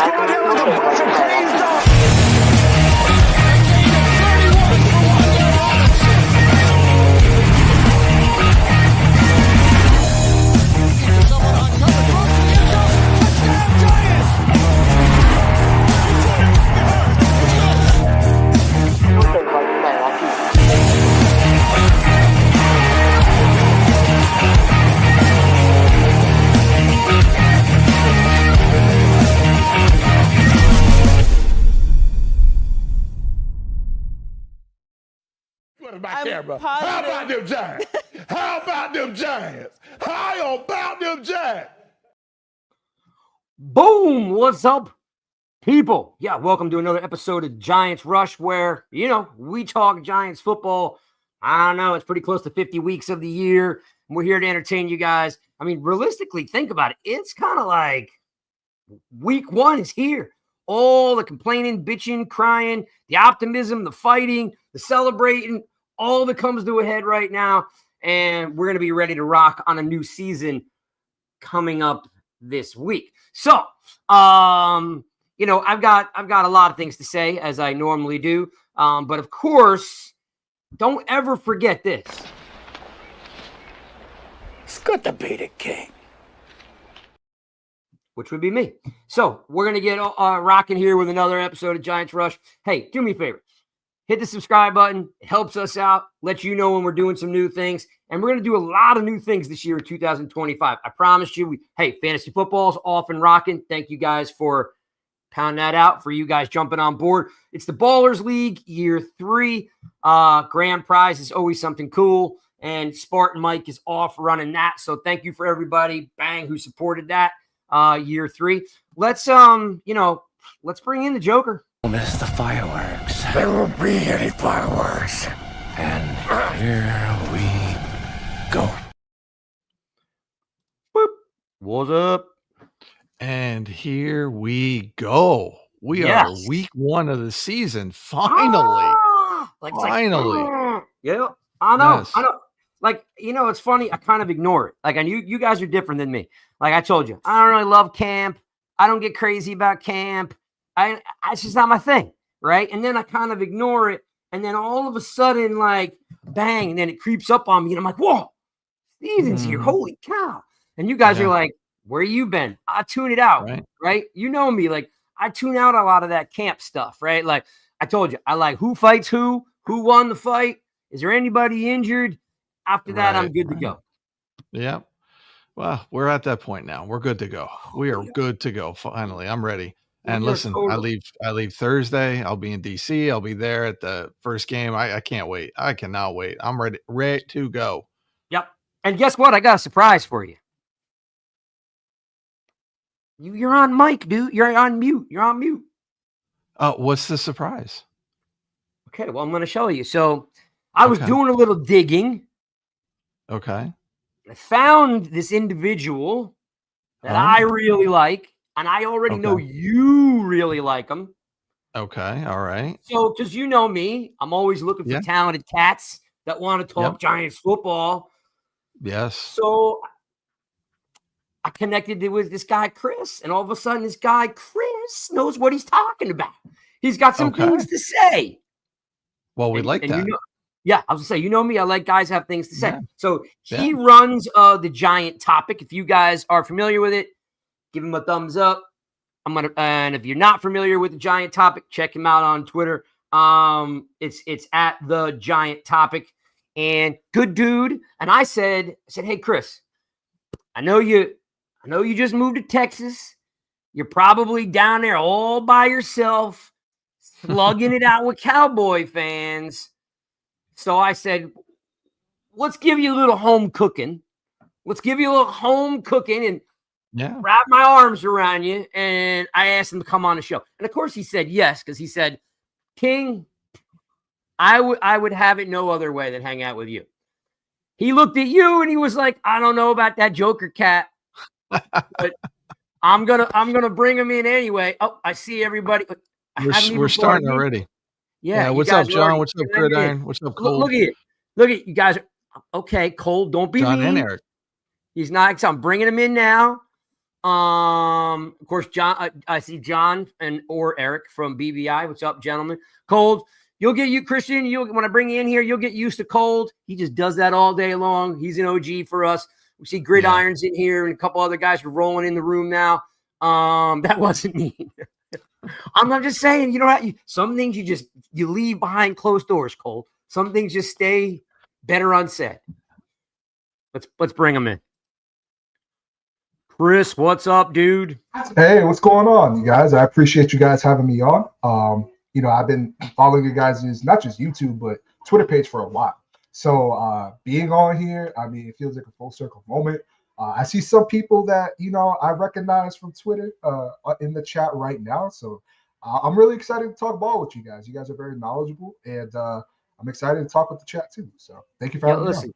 going down like a bunch of crazy dogs. My camera. How about them Giants? How about them Giants? How about them Giants? Boom! What's up, people? Yeah, welcome to another episode of Giants Rush, where, we talk Giants football. I don't know, it's pretty close to 50 weeks of the year, and we're here to entertain you guys. I mean, realistically, think about it. It's kind of like week one is here. All the complaining, bitching, crying, the optimism, the fighting, the celebrating, all that comes to a head right now, and we're going to be ready to rock on a new season coming up this week. So, I've got a lot of things to say, as I normally do, but of course, don't ever forget this. It's good to be the king. Which would be me. So, we're going to get rocking here with another episode of Giants Rush. Hey, do me a favor. Hit the subscribe button. It helps us out. Let you know when we're doing some new things. And we're going to do a lot of new things this year in 2025. I promise you. Fantasy football is off and rocking. Thank you guys for pounding that out, for you guys jumping on board. It's the Ballers League, year 3. Grand prize is always something cool. And Spartan Mike is off running that. So thank you for everybody, who supported that year 3. Let's bring in the Joker. Miss the fireworks. There won't be any fireworks. And here we go. Boop. What's up? And here we go. We are week 1 of the season. Finally. Finally. Yeah, I know. Yes. I know. It's funny. I kind of ignore it. I knew you guys are different than me. Like I told you, I don't really love camp. I don't get crazy about camp. It's just not my thing, right? And then I kind of ignore it, and then all of a sudden, bang, and then it creeps up on me, and I'm like, whoa, season's here, holy cow. And you guys are like, where you been? I tune it out, right? You know me, I tune out a lot of that camp stuff, right? Like I told you, I like who fights who won the fight, is there anybody injured? After that, I'm good to go. Yeah. Well, we're at that point now. We're good to go. We are good to go. Finally, I'm ready. And listen, I leave Thursday. I'll be in DC. I'll be there at the first game. I can't wait. I cannot wait. I'm ready to go. Yep. And guess what? I got a surprise for you. You're on mic, dude. You're on mute. What's the surprise? Okay, well, I'm going to show you. So I was doing a little digging. Okay. I found this individual that I really like. And I already know you really like them. Okay, all right. So, because you know me, I'm always looking for talented cats that want to talk Giants football. Yes. So, I connected with this guy, Chris. And all of a sudden, this guy, Chris, knows what he's talking about. He's got some things to say. Well, we like that. I was going to say, you know me, I like guys have things to say. Yeah. So, he runs the Giant Topic. If you guys are familiar with it, give him a thumbs up. And if you're not familiar with the Giant Topic, check him out on Twitter. It's at the Giant Topic, and good dude. And I said, hey Chris, I know you just moved to Texas. You're probably down there all by yourself, slugging it out with Cowboy fans. So I said, let's give you a little home cooking. And wrap my arms around you, and I asked him to come on the show. And of course he said yes, because he said, King, I would have it no other way than hang out with you. He looked at you and he was like, I don't know about that Joker cat, but I'm gonna bring him in anyway. Oh, I see everybody. We're starting already. Yeah. What's up, John? What's up, Gridiron? What's up, Cole? Look at you guys. Okay, Cole, don't be John mean. And Eric. He's not. I'm bringing him in now. Of course, John. I see John or Eric from BBI. What's up, gentlemen? Cold. You'll get you, Christian. When I bring you in here, you'll get used to Cold. He just does that all day long. He's an OG for us. We see Gridirons in here, and a couple other guys are rolling in the room now. That wasn't me. I'm just saying, you know what? Some things you leave behind closed doors, Cold. Some things just stay better unsaid. Let's bring them in. Chris, what's up, dude? Hey, what's going on, you guys? I appreciate you guys having me on. I've been following you guys' not just YouTube, but Twitter page for a while. So being on here, I mean, it feels like a full circle moment. I see some people that, I recognize from Twitter in the chat right now. So I'm really excited to talk ball with you guys. You guys are very knowledgeable, and I'm excited to talk with the chat too. So thank you for having me on.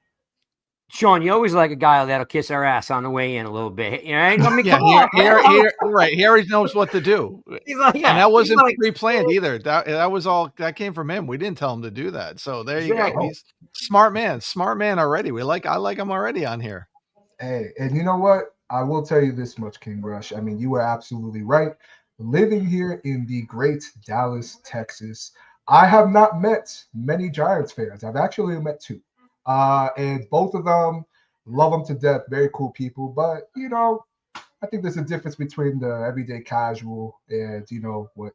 Sean, you always like a guy that'll kiss our ass on the way in a little bit. Right? I mean, come on. He already knows what to do. He's like, and that wasn't pre-planned either. That was all that came from him. We didn't tell him to do that. So there you go. He's smart man already. I like him already on here. Hey, and you know what? I will tell you this much, King Rush. I mean, you were absolutely right. Living here in the great Dallas, Texas, I have not met many Giants fans. I've actually met two. And both of them love them to death. Very cool people. But, I think there's a difference between the everyday casual and, what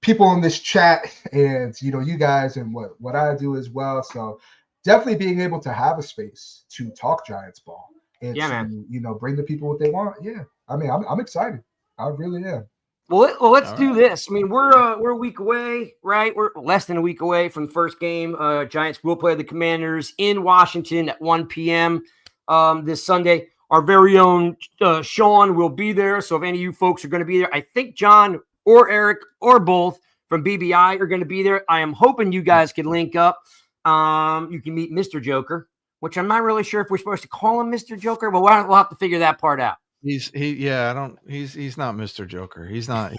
people in this chat and, you guys and what I do as well. So definitely being able to have a space to talk Giants ball and to, bring the people what they want. Yeah. I mean, I'm excited. I really am. Well, let's do this. I mean, we're a week away, right? We're less than a week away from the first game. Giants will play the Commanders in Washington at 1 p.m. This Sunday. Our very own Sean will be there. So if any of you folks are going to be there, I think John or Eric or both from BBI are going to be there. I am hoping you guys can link up. You can meet Mr. Joker, which I'm not really sure if we're supposed to call him Mr. Joker, but we'll have to figure that part out. He's not Mr. Joker. He's not.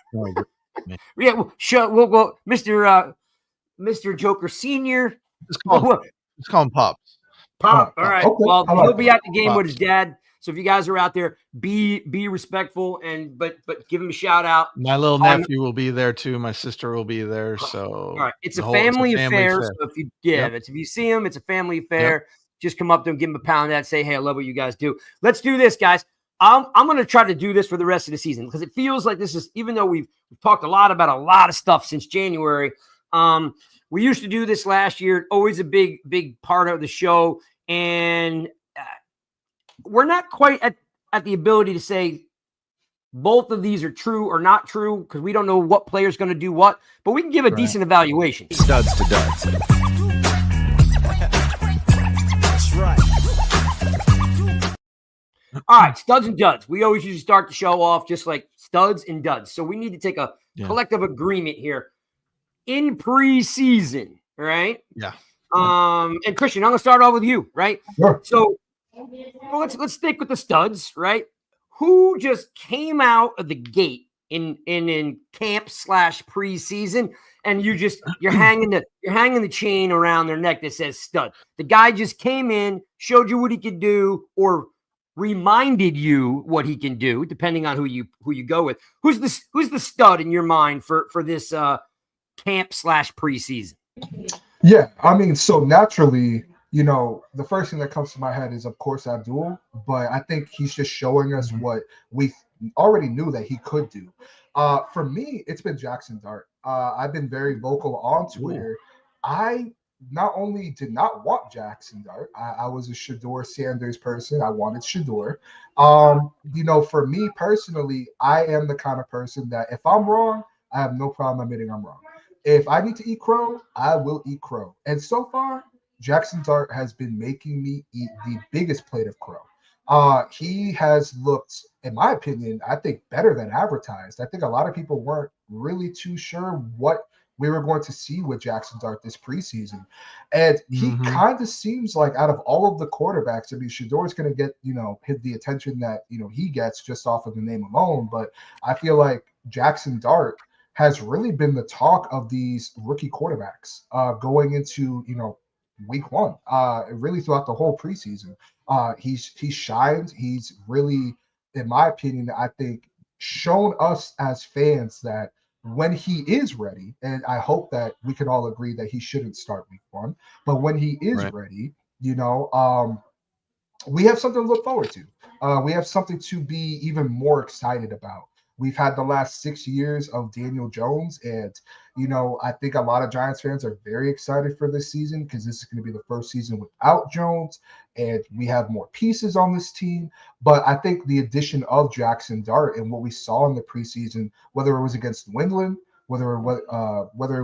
Yeah, we'll go Mr. Joker Senior. Let's call him Pops. Pop. All right. Okay. Well, he'll be at the game Pops with his dad. So if you guys are out there, be respectful but give him a shout out. My little nephew will be there too. My sister will be there. So all right, it's a family affair. So if you see him, it's a family affair. Yep. Just come up to him, give him a pound that, say, hey, I love what you guys do. Let's do this, guys. I'm going to try to do this for the rest of the season because it feels like this is, even though we've talked a lot about a lot of stuff since January, we used to do this last year, always a big part of the show. And we're not quite at the ability to say both of these are true or not true because we don't know what player's going to do what, but we can give a decent evaluation. Studs to duds. That's right. All right, studs and duds. We always usually start the show off just like studs and duds. So we need to take a collective agreement here in preseason, right? Yeah. And Christian, I'm gonna start off with you, right? Sure. So let's stick with the studs, right? Who just came out of the gate in camp / preseason, and you're hanging the chain around their neck that says stud. The guy just came in, showed you what he could do, or reminded you what he can do, depending on who you go with. Who's the stud in your mind for this camp / preseason? Yeah, I mean, so naturally, the first thing that comes to my head is, of course, Abdul, but I think he's just showing us what we already knew that he could do. For me, it's been Jackson Dart. I've been very vocal on Twitter. Ooh. I not only did not want Jackson Dart, I was a Shedeur Sanders person. I wanted Shedeur. For me personally, I am the kind of person that if I'm wrong, I have no problem admitting I'm wrong. If I need to eat crow, I will eat crow. And so far, Jackson Dart has been making me eat the biggest plate of crow. He has looked, in my opinion, I think better than advertised. I think a lot of people weren't really too sure what we were going to see with Jackson Dart this preseason. And he kind of seems like out of all of the quarterbacks, I mean, Shedeur's going to get, hit the attention that, he gets just off of the name alone. But I feel like Jackson Dart has really been the talk of these rookie quarterbacks going into, week one, really throughout the whole preseason. He's shined. He's really in my opinion, I think shown us as fans that when he is ready, and I hope that we can all agree that he shouldn't start week 1, but when he is Right. ready, we have something to look forward to. We have something to be even more excited about. We've had the last 6 years of Daniel Jones, and I think a lot of Giants fans are very excited for this season because this is going to be the first season without Jones, and we have more pieces on this team. But I think the addition of Jackson Dart and what we saw in the preseason, whether it was against New England, whether it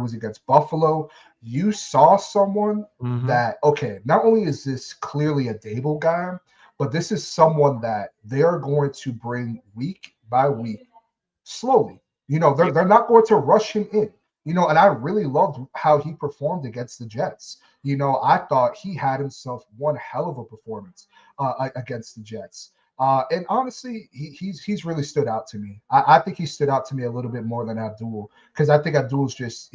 was against Buffalo, you saw someone that, okay, not only is this clearly a Dable guy, but this is someone that they are going to bring week by week slowly. They're not going to rush him in. And I really loved how he performed against the Jets. I thought he had himself one hell of a performance against the Jets. And honestly, he's really stood out to me. I think he stood out to me a little bit more than Abdul, because I think Abdul's just,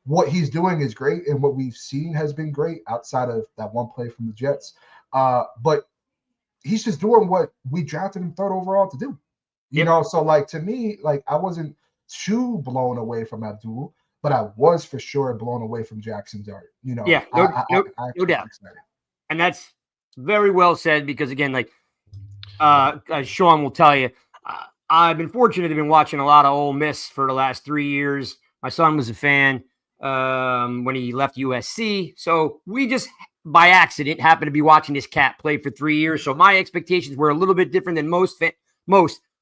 what he's doing is great, and what we've seen has been great outside of that one play from the Jets. But he's just doing what we drafted him 3rd overall to do. So like, to me, like, I wasn't too blown away from Abdul, but I was for sure blown away from Jackson Dart. Yeah, no doubt. Excited. And that's very well said, because again, like as Sean will tell you, I've been fortunate to have been watching a lot of Ole Miss for the last 3 years. My son was a fan when he left USC. So we just, by accident, happened to be watching this cat play for 3 years. So my expectations were a little bit different than most.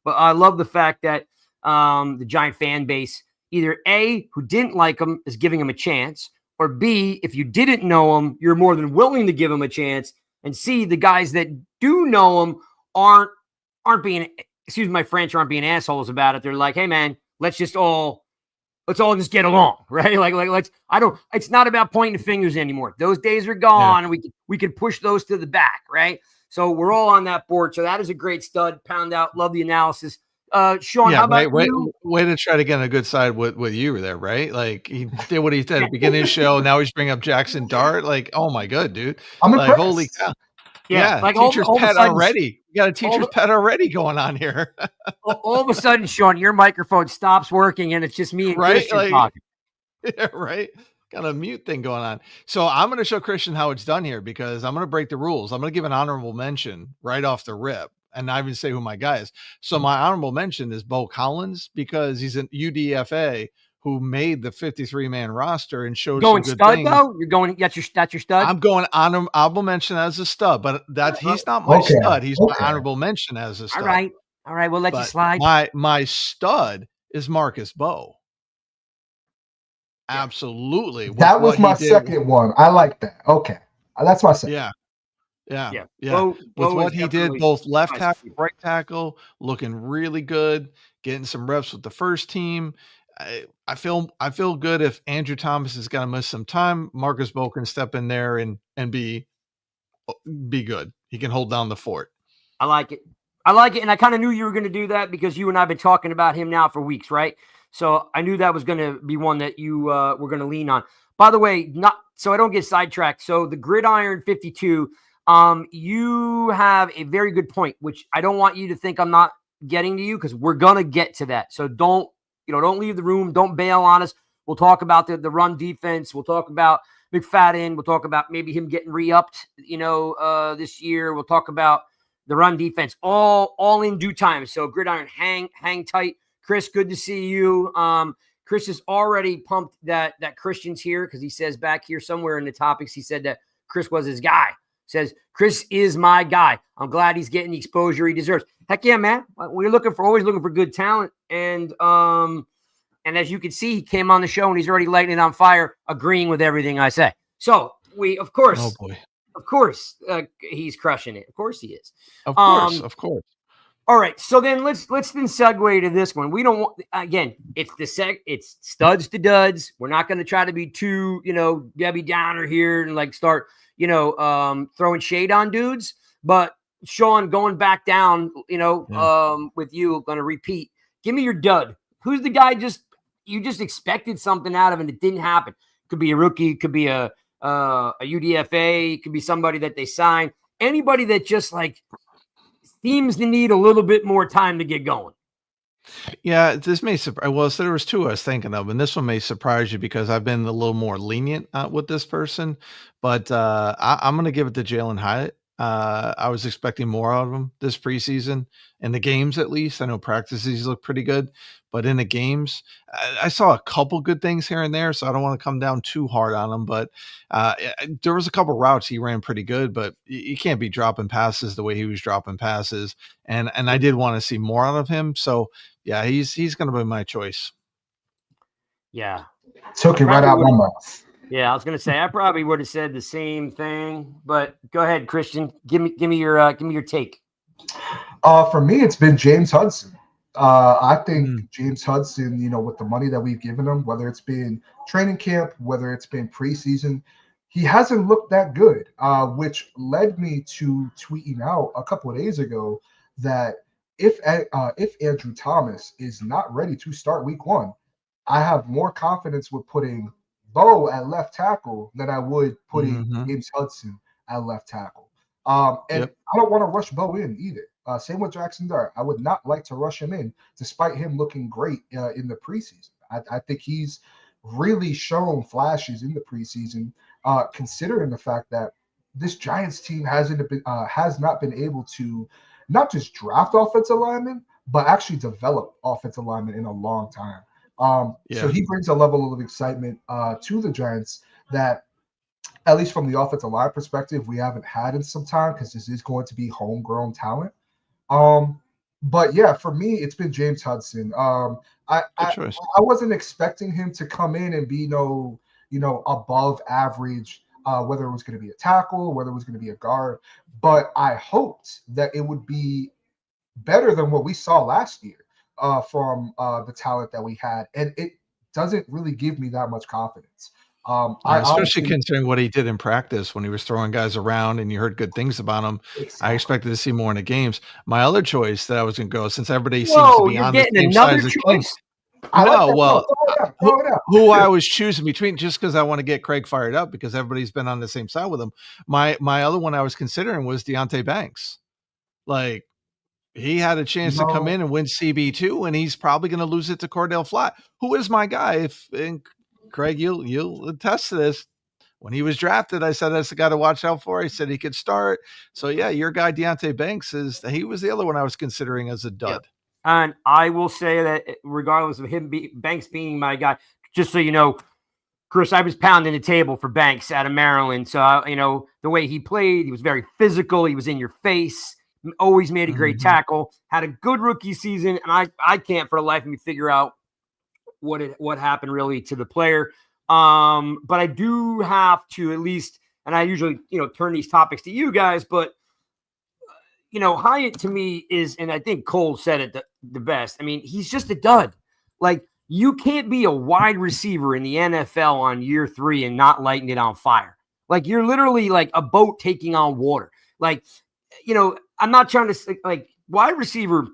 But I love the fact that the Giant fan base, either A, who didn't like him, is giving him a chance, or B, if you didn't know him, you're more than willing to give him a chance, and C, the guys that do know him aren't being, excuse my French, aren't being assholes about it. They're like, hey man, let's all just get along, right? It's not about pointing the fingers anymore. Those days are gone. Yeah. We could push those to the back, right? So we're all on that board. So that is a great stud. Pound out. Love the analysis. Sean, how about you? Way to try to get on a good side with you there, right? Like, he did what he did at the beginning of the show. Now he's bringing up Jackson Dart. Like, oh my God, dude. I'm like, impressed. Holy cow. Yeah, like teacher's pet already. You got a teacher's pet already going on here. all of a sudden, Sean, your microphone stops working and it's just me and Christian talking. Yeah, right. Got a mute thing going on. So I'm going to show Christian how it's done here, because I'm going to break the rules. I'm going to give an honorable mention right off the rip, and not even say who my guy is. So my honorable mention is Bo Collins, because he's an UDFA who made the 53-man roster and showed some good stud, things. Though? You're going, that's your stud? I'm going honorable mention as a stud, but he's not my stud. He's my honorable mention as a stud. All right. We'll let you slide. My stud is Marcus Bowe. Absolutely. That was my second one. I like that. Okay. That's my second. Yeah. Bo With what he did, both left tackle, right tackle, looking really good, getting some reps with the first team. I feel good if Andrew Thomas is going to miss some time. Marcus Bowe can step in there and be good. He can hold down the fort. I like it. And I kind of knew you were going to do that, because you and I have been talking about him now for weeks, right? So I knew that was going to be one that you were going to lean on. By the way, not so I don't get sidetracked. So the Gridiron 52, you have a very good point, which I don't want you to think I'm not getting to you, because we're going to get to that. So don't leave the room. Don't bail on us. We'll talk about the run defense. We'll talk about McFadden. We'll talk about maybe him getting re-upped, this year. We'll talk about the run defense, all in due time. So Gridiron, hang tight. Chris, good to see you. Chris is already pumped that Christian's here, because he says back here somewhere in the topics, he said that Chris was his guy. Says, Chris is my guy. I'm glad he's getting the exposure he deserves. Heck yeah, man. We're always looking for good talent. And as you can see, he came on the show and he's already lighting it on fire, agreeing with everything I say. So of course, he's crushing it. Of course he is. Of course. All right. So then let's then segue to this one. We don't want, again, it's studs to duds. We're not going to try to be too, Debbie Downer here and like start, throwing shade on dudes. But Sean, going back down, with you, going to repeat. Give me your dud. Who's the guy you just expected something out of and it didn't happen? Could be a rookie, could be a UDFA, could be somebody that they signed. Anybody that just like seems to need a little bit more time to get going. Yeah, this may surprise. Well, so there was two I was thinking of, and this one may surprise you because I've been a little more lenient with this person. But I'm going to give it to Jalen Hyatt. I was expecting more out of him this preseason, in the games at least. I know practices look pretty good, but in the games, I saw a couple good things here and there. So I don't want to come down too hard on him. But there was a couple routes he ran pretty good, but you can't be dropping passes the way he was dropping passes. And I did want to see more out of him. So yeah, he's going to be my choice. Yeah. Took it right out my mouth. Yeah, I was going to say I probably would have said the same thing, but go ahead, Christian. Give me your take. For me, it's been James Hudson. I think James Hudson, with the money that we've given him, whether it's been training camp, whether it's been preseason, he hasn't looked that good, which led me to tweeting out a couple of days ago that if Andrew Thomas is not ready to start week 1, I have more confidence with putting Bo at left tackle than I would putting James Hudson at left tackle. I don't want to rush Bo in either. Same with Jackson Dart. I would not like to rush him in, despite him looking great in the preseason. I think he's really shown flashes in the preseason, considering the fact that this Giants team has not been able to not just draft offensive linemen, but actually develop offensive linemen in a long time. So he brings a level of excitement to the Giants that, at least from the offensive line perspective, we haven't had in some time, because this is going to be homegrown talent. But yeah, for me, it's been James Hudson. I wasn't expecting him to come in and be above average, whether it was going to be a tackle, whether it was going to be a guard, but I hoped that it would be better than what we saw last year from the talent that we had, and it doesn't really give me that much confidence. Especially considering what he did in practice when he was throwing guys around and you heard good things about him. Exactly. I expected to see more in the games. My other choice that I was going to go, since everybody seems to be on the same side as the choice. Who I was choosing between, just because I want to get Craig fired up, because everybody's been on the same side with him. My other one I was considering was Deonte Banks. Like, he had a chance to come in and win CB2, and he's probably going to lose it to Cordell Flott, who is my guy. And Craig, you'll attest to this. When he was drafted, I said that's the guy to watch out for. I said he could start. So yeah, your guy Deonte Banks he was the other one I was considering as a dud. Yep. And I will say that regardless of him, Banks being my guy, just so you know, Chris, I was pounding the table for Banks out of Maryland. So the way he played, he was very physical. He was in your face. Always made a great tackle. Had a good rookie season, and I can't for the life of me figure out what happened really to the player. But I do have to at least, and I usually turn these topics to you guys, but Hyatt to me is, and I think Cole said it the best. I mean, he's just a dud. Like, you can't be a wide receiver in the NFL on year 3 and not lighting it on fire. Like, you're literally like a boat taking on water. Like, I'm not trying to, like, wide receiver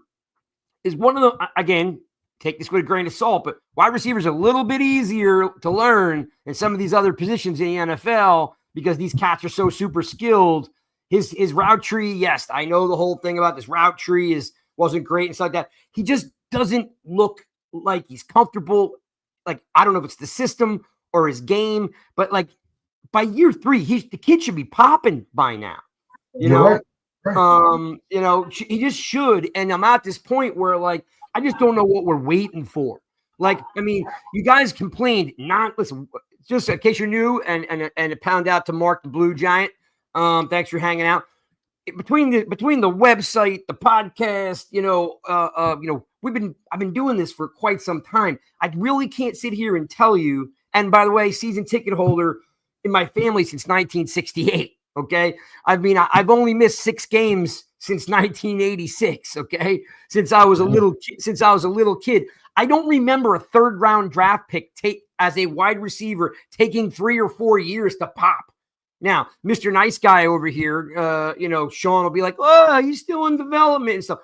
is one of the, again, take this with a grain of salt, but wide receiver is a little bit easier to learn than some of these other positions in the NFL, because these cats are so super skilled. His route tree, yes, I know the whole thing about this route tree wasn't great and stuff like that. He just doesn't look like he's comfortable. Like, I don't know if it's the system or his game, but like by year 3, the kid should be popping by now. You know, right. He just should. And I'm at this point where, like, I just don't know what we're waiting for. Like, I mean, you guys complained. Listen, just in case you're new, and a pound out to Mark the Blue Giant. Thanks for hanging out. Between the website, the podcast, I've been doing this for quite some time. I really can't sit here and tell you. And by the way, season ticket holder in my family since 1968. Okay, I mean, I've only missed 6 games since 1986. Okay, since I was a little kid. I don't remember a 3rd round draft pick as a wide receiver taking 3 or 4 years to pop. Now, Mr. Nice Guy over here, Sean will be like, "Oh, he's still in development and stuff."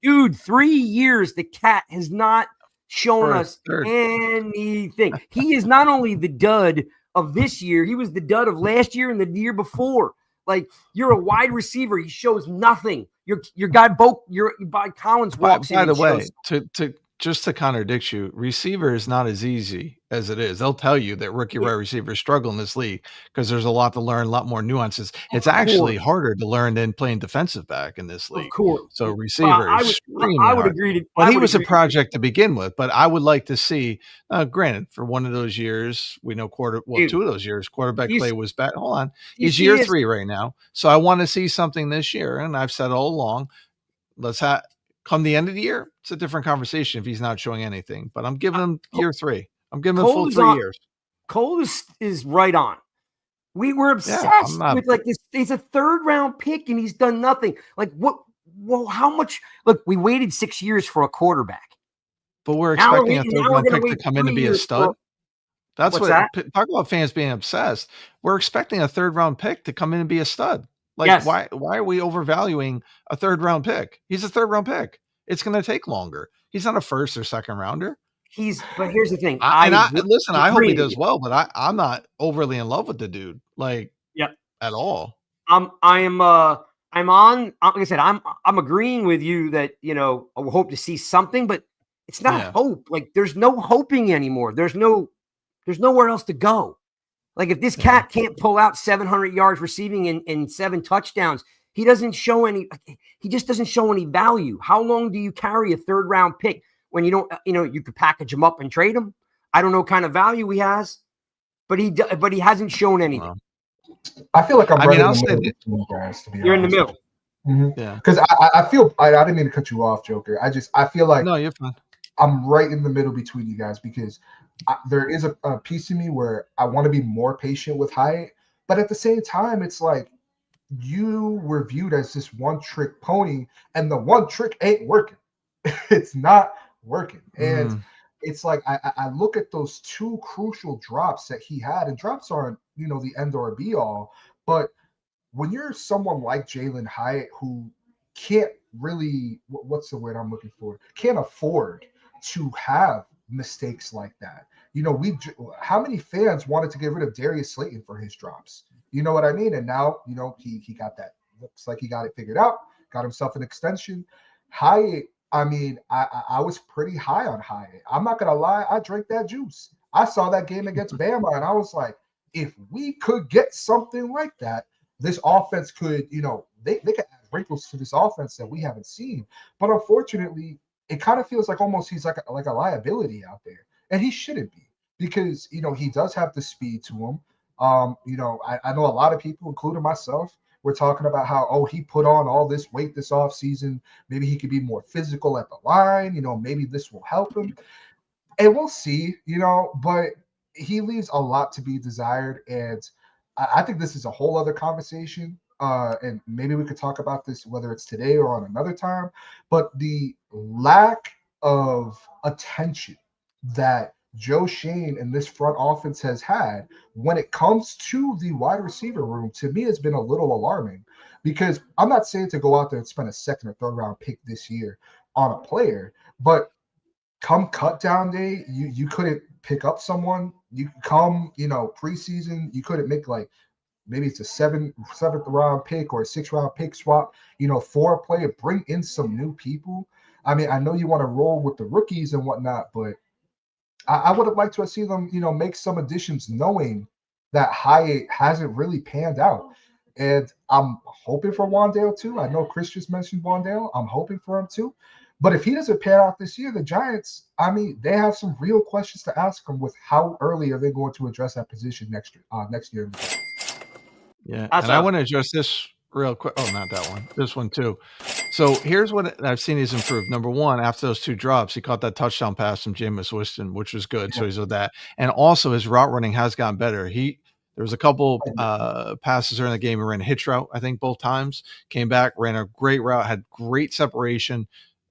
Dude, 3 years. The cat has not shown us anything. He is not only the dud of this year, he was the dud of last year and the year before. Like, you're a wide receiver. He shows nothing. your guy by Collins walks in By and the way, shows. to just to contradict you, receiver is not as easy as it is. They'll tell you that rookie wide receivers struggle in this league because there's a lot to learn, a lot more nuances. It's actually harder to learn than playing defensive back in this Of league. course. So Well, receiver extremely I would hard. agree to. But I he would was a agree to- project to begin with. But I would like to see, granted, for one of those years, we know Dude, 2 of those years, quarterback you play s- was bad. Hold on, you he's see year this? 3 right now. So I want to see something this year, and I've said all along, let's have. Come the end of the year, it's a different conversation if he's not showing anything. But I'm giving him year 3. I'm giving him a full 3 years. Cole is right on. We were Yeah, obsessed with like this. He's a 3rd round pick and he's done nothing. Like what? Well, how much? Look, we waited 6 years for a quarterback. But we're Now expecting a now 3rd we're round gonna pick to wait come in 3 and be a years stud. That's What's what that? talk about fans being obsessed. We're expecting a 3rd round pick to come in and be a stud. Like Yes. why are we overvaluing a 3rd round pick? He's a 3rd round pick. It's going to take longer. He's not a 1st or 2nd rounder. But here's the thing. Listen, I hope he does you. well, but I'm not overly in love with the dude, like at all. I'm on. Like I said, I'm agreeing with you that I hope to see something, but it's not hope. Like there's no hoping anymore. There's nowhere else to go. Like if this cat can't pull out 700 yards receiving and 7 touchdowns, he doesn't show any. He just doesn't show any value. How long do you carry a 3rd round pick when you don't? You could package him up and trade him. I don't know what kind of value he has, but he hasn't shown anything. I feel like I'm right in I'll the say middle between you guys, to be You're honest. in the middle. Mm-hmm. Yeah. Because I feel I didn't mean to cut you off, Joker. I feel like no, you're fine. I'm right in the middle between you guys because there is a piece of me where I want to be more patient with Hyatt, but at the same time, it's like you were viewed as this one-trick pony, and the one trick ain't working. It's not working, and it's like I look at those 2 crucial drops that he had, and drops aren't the end or be all, but when you're someone like Jalen Hyatt who can't really what's the word I'm looking for, can't afford to have mistakes like that. How many fans wanted to get rid of Darius Slayton for his drops? You know what I mean? And now, he got that. Looks like he got it figured out, got himself an extension. Hyatt, I mean, I was pretty high on Hyatt. I'm not going to lie. I drank that juice. I saw that game against Bama, and I was like, if we could get something like that, this offense could, they could add wrinkles to this offense that we haven't seen. But unfortunately, it kind of feels like almost he's like a liability out there. And he shouldn't be because, he does have the speed to him. I know a lot of people, including myself, were talking about how, he put on all this weight this offseason. Maybe he could be more physical at the line. Maybe this will help him. And we'll see, but he leaves a lot to be desired. And I think this is a whole other conversation. And maybe we could talk about this, whether it's today or on another time. But the lack of attention that Joe Shane and this front offense has had when it comes to the wide receiver room, to me, has been a little alarming, because I'm not saying to go out there and spend a 2nd or 3rd round pick this year on a player, but come cut down day, you couldn't pick up someone. You come, preseason, you couldn't make like maybe it's a 7th round pick or a 6th round pick swap, for a player, bring in some new people. I mean, I know you want to roll with the rookies and whatnot, but I would have liked to have seen them, make some additions, knowing that Hyatt hasn't really panned out. And I'm hoping for Wandale too. I know Chris just mentioned Wandale. I'm hoping for him too. But if he doesn't pan out this year, the Giants, I mean, they have some real questions to ask him with how early are they going to address that position next year. Yeah, and I want to address this real quick. Oh, not that one. This one too. So here's what I've seen he's improved. Number one, after those 2 drops, he caught that touchdown pass from Jameis Winston, which was good. So he's with that. And also his route running has gotten better. There was a couple passes during the game. He ran a hitch route, I think, both times. Came back, ran a great route, had great separation,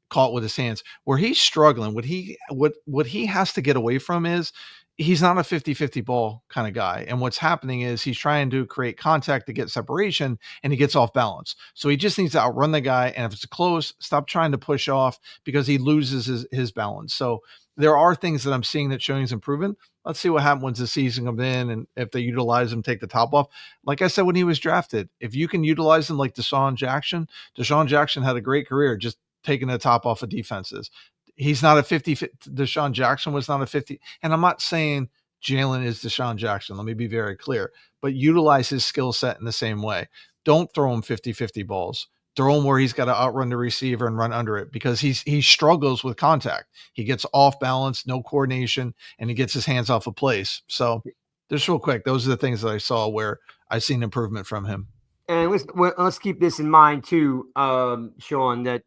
caught with his hands. Where he's struggling, what he has to get away from is he's not a 50-50 ball kind of guy. And what's happening is he's trying to create contact to get separation, and he gets off balance. So he just needs to outrun the guy. And if it's close, stop trying to push off, because he loses his balance. So there are things that I'm seeing that showing his improvement. Let's see what happens once the season comes in and if they utilize him, take the top off. Like I said, when he was drafted, if you can utilize him like Deshaun Jackson had a great career just taking the top off of defenses. He's not a 50. Deshaun Jackson was not a 50. And I'm not saying Jalen is Deshaun Jackson. Let me be very clear. But utilize his skill set in the same way. Don't throw him 50-50 balls. Throw him where he's got to outrun the receiver and run under it because he struggles with contact. He gets off balance, no coordination, and he gets his hands off a place. So just real quick, those are the things that I saw where I've seen improvement from him. And let's keep this in mind too, Sean, that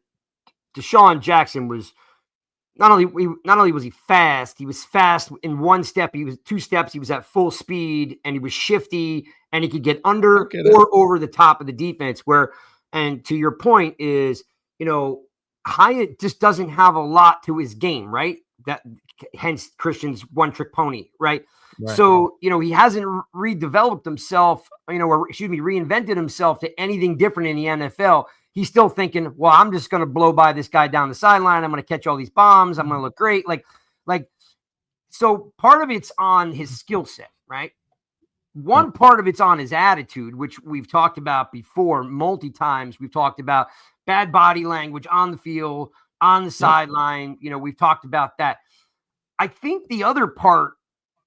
Deshaun Jackson was not only was he was fast in one step. He was 2 steps. He was at full speed and he was shifty and he could get under or over the top of the defense and to your point is, Hyatt just doesn't have a lot to his game, right? That hence Christian's one-trick pony, right? So, he hasn't redeveloped himself, reinvented himself to anything different in the NFL. He's still thinking, well, I'm just going to blow by this guy down the sideline. I'm going to catch all these bombs. I'm going to look great. So part of it's on his skill set, right? One part of it's on his attitude, which we've talked about before multi-times. We've talked about bad body language on the field, on the sideline. We've talked about that. I think the other part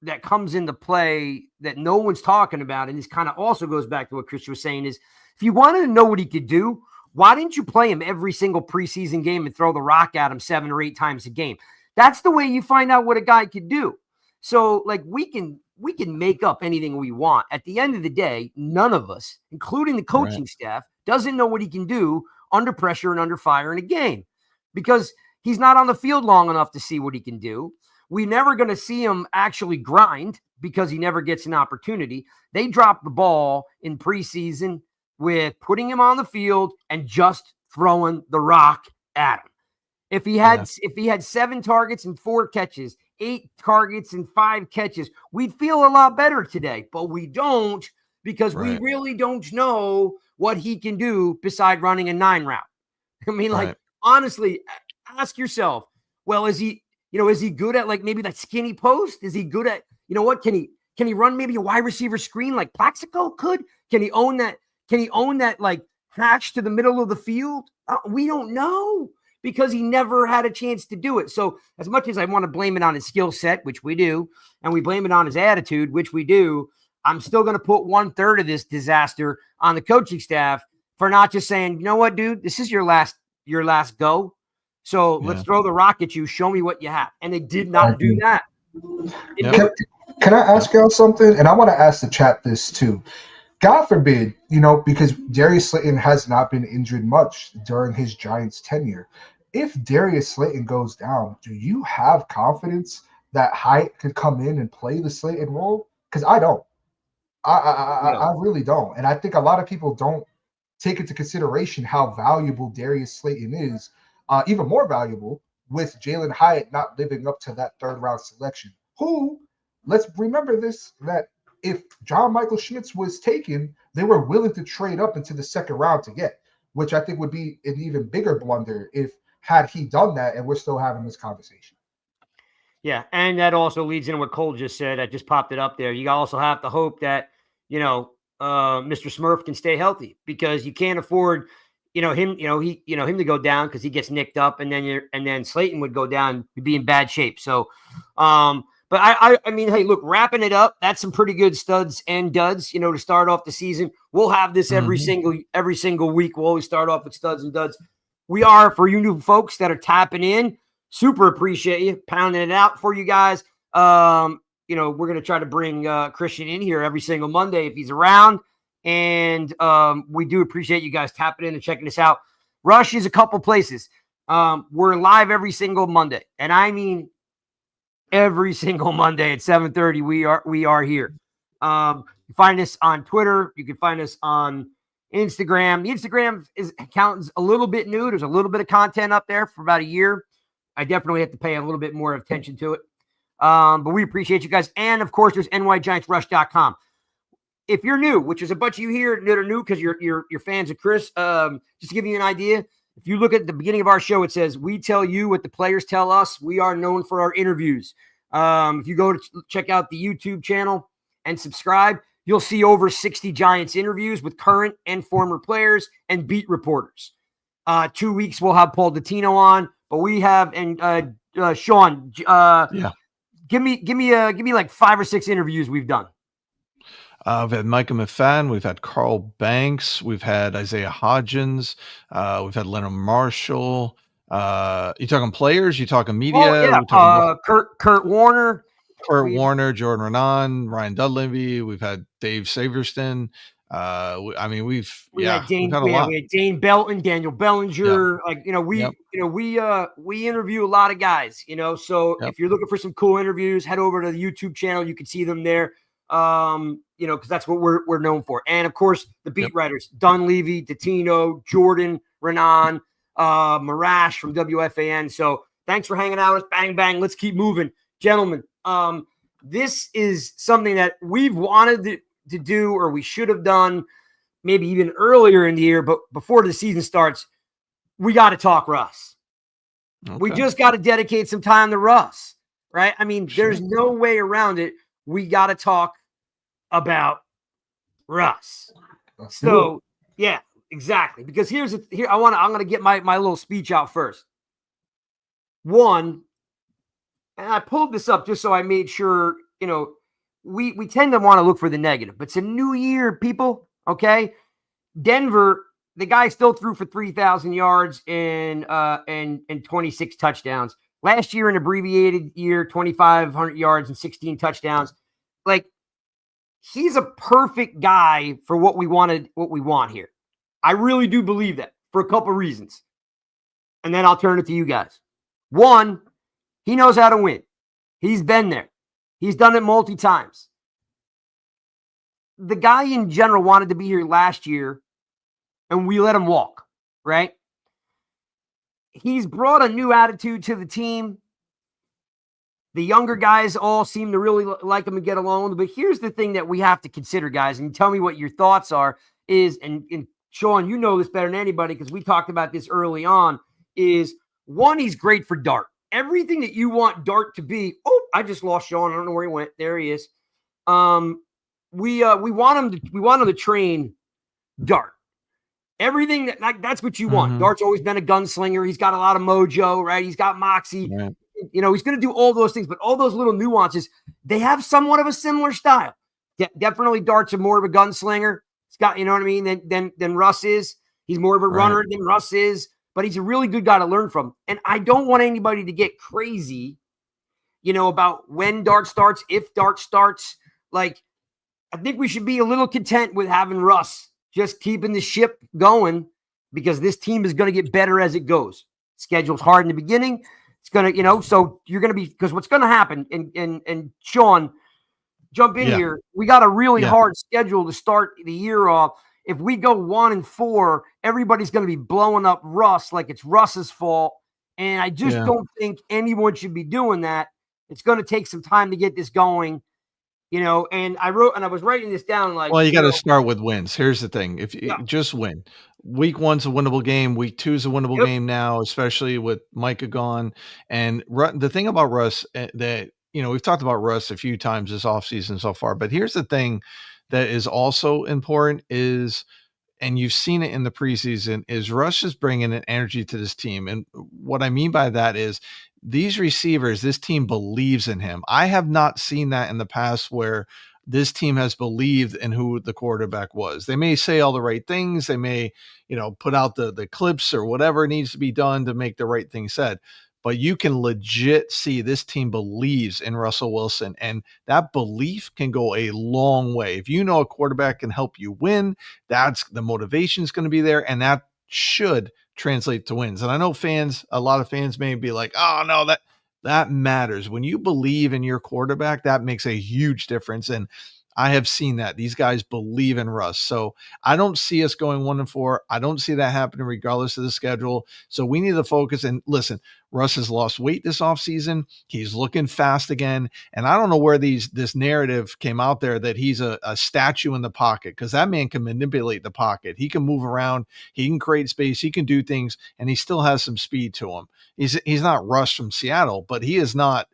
that comes into play that no one's talking about, and this kind of also goes back to what Christian was saying, is if you wanted to know what he could do, why didn't you play him every single preseason game and throw the rock at him 7 or 8 times a game? That's the way you find out what a guy could do. So, we can make up anything we want. At the end of the day, none of us, including the coaching staff, doesn't know what he can do under pressure and under fire in a game because he's not on the field long enough to see what he can do. We're never going to see him actually grind because he never gets an opportunity. They dropped the ball in preseason with putting him on the field and just throwing the rock at him. If he had 7 targets and 4 catches, 8 targets and 5 catches, we'd feel a lot better today, but we don't because we really don't know what he can do beside running a 9 route. I mean, honestly, ask yourself, well, is he good at maybe that skinny post? Is he good at, can he run maybe a wide receiver screen like Plaxico could? Can he own that hatch to the middle of the field? We don't know because he never had a chance to do it. So as much as I want to blame it on his skill set, which we do, and we blame it on his attitude, which we do, I'm still going to put 1/3 of this disaster on the coaching staff for not just saying, you know what, dude, this is your last go. So let's throw the rock at you. Show me what you have. And they did not do that. Can I ask y'all something? And I want to ask the chat this too. God forbid, because Darius Slayton has not been injured much during his Giants tenure. If Darius Slayton goes down, do you have confidence that Hyatt could come in and play the Slayton role? Because I don't. I really don't. And I think a lot of people don't take into consideration how valuable Darius Slayton is, even more valuable with Jalen Hyatt not living up to that 3rd round selection. Who, let's remember this, that if John Michael Schmitz was taken, they were willing to trade up into the 2nd round to get, which I think would be an even bigger blunder had he done that, and we're still having this conversation. Yeah, and that also leads into what Cole just said. I just popped it up there. You also have to hope that, Mr. Smurf can stay healthy because you can't afford, him to go down because he gets nicked up, and then Slayton would go down, you'd be in bad shape. So, but I mean, hey, look, wrapping it up, that's some pretty good studs and duds, to start off the season. We'll have this every single week. We'll always start off with studs and duds. We are, for you new folks that are tapping in, super appreciate you pounding it out for you guys. We're going to try to bring Christian in here every single Monday if he's around. And we do appreciate you guys tapping in and checking us out. Rush is a couple places. We're live every single Monday. And I mean every single Monday at 7:30. We are here. You find us on Twitter. You can find us on Instagram. The Instagram account is a little bit new. There's a little bit of content up there for about a year. I definitely have to pay a little bit more attention to it. But we appreciate you guys. And of course, there's nygiantsrush.com. If you're new, which is a bunch of you here that are new because you're fans of Chris, just to give you an idea, If you look at the beginning of our show, it says, we tell you what the players tell us. We are known for our interviews. If you go to check out the YouTube channel and subscribe, you'll see over 60 Giants interviews with current and former players and beat reporters. 2 weeks we'll have Paul Dottino on, but we have Sean. Give me like 5 or 6 interviews we've done. We've had Micah McFadden, we've had Carl Banks, we've had Isaiah Hodgins, we've had Leonard Marshall. You talking players? You talking media? Oh, yeah. Kurt Warner. Warner, Jordan Renan, Ryan Dunleavy. We've had Dave Saverston. We've had Dane Belton, Daniel Bellinger. We interview a lot of guys, so if you're looking for some cool interviews, head over to the YouTube channel. You can see them there. Because that's what we're known for. And of course, the beat writers, Dunleavy, Dottino, Jordan, Renan, Marash from WFAN. So thanks for hanging out with us. Bang, bang. Let's keep moving. Gentlemen, this is something that we've wanted to do, or we should have done maybe even earlier in the year, but before the season starts, we got to talk Russ. Okay. We just got to dedicate some time to Russ, right? I mean, there's no way around it. We got to talk about Russ. So, yeah, exactly. Because I'm going to get my little speech out first. One, and I pulled this up just so I made sure, we tend to want to look for the negative, but it's a new year, people. Okay. Denver, the guy still threw for 3,000 yards and 26 touchdowns. Last year, an abbreviated year, 2,500 yards and 16 touchdowns. Like, he's a perfect guy for what we want here. I really do believe that for a couple reasons. And then I'll turn it to you guys. One, he knows how to win. He's been there. He's done it multi times. The guy in general wanted to be here last year, and we let him walk, right? He's brought a new attitude to the team. The younger guys all seem to really like him and get along. But here's the thing that we have to consider, guys, and tell me what your thoughts are, and Sean, you know this better than anybody because we talked about this early on, is one, he's great for Dart. Everything that you want Dart to be. Oh, I just lost Sean. I don't know where he went. There he is. We want him to train Dart. Everything that's what you want. Dart's always been a gunslinger. He's got a lot of mojo, right? He's got moxie. Right. He's going to do all those things, but all those little nuances, they have somewhat of a similar style. Definitely Dart's more of a gunslinger. He's got, you know what I mean, than Russ is. He's more of a runner than Russ is, but he's a really good guy to learn from. And I don't want anybody to get crazy, about when Dart starts, if Dart starts. Like, I think we should be a little content with having Russ just keeping the ship going, because this team is going to get better as it goes. Schedule's hard in the beginning. It's going to, so you're going to be, because what's going to happen, and Sean, jump in here. We got a really hard schedule to start the year off. If we go 1-4, everybody's going to be blowing up Russ like it's Russ's fault. And I just don't think anyone should be doing that. It's going to take some time to get this going. And I was writing this down. Like, well, you got to start with wins. Here's the thing. If you just win, week 1's a winnable game. Week 2's a winnable game now, especially with Micah gone. And the thing about Russ that, we've talked about Russ a few times this offseason so far, but here's the thing that is also important is, and you've seen it in the preseason, is Russ is bringing an energy to this team. And what I mean by that is, these receivers, this team believes in him. I have not seen that in the past where this team has believed in who the quarterback was. They may say all the right things. They may, put out the clips or whatever needs to be done to make the right thing said. But you can legit see this team believes in Russell Wilson, and that belief can go a long way. If you know a quarterback can help you win, that's the motivation is going to be there, and that should translate to wins. And I know a lot of fans may be like, oh no, that matters. When you believe in your quarterback, that makes a huge difference. And I have seen that. These guys believe in Russ. So I don't see us going 1-4. I don't see that happening regardless of the schedule. So we need to focus. And listen, Russ has lost weight this offseason. He's looking fast again. And I don't know where this narrative came out there that he's a statue in the pocket, because that man can manipulate the pocket. He can move around. He can create space. He can do things, and he still has some speed to him. He's not Russ from Seattle, but he's not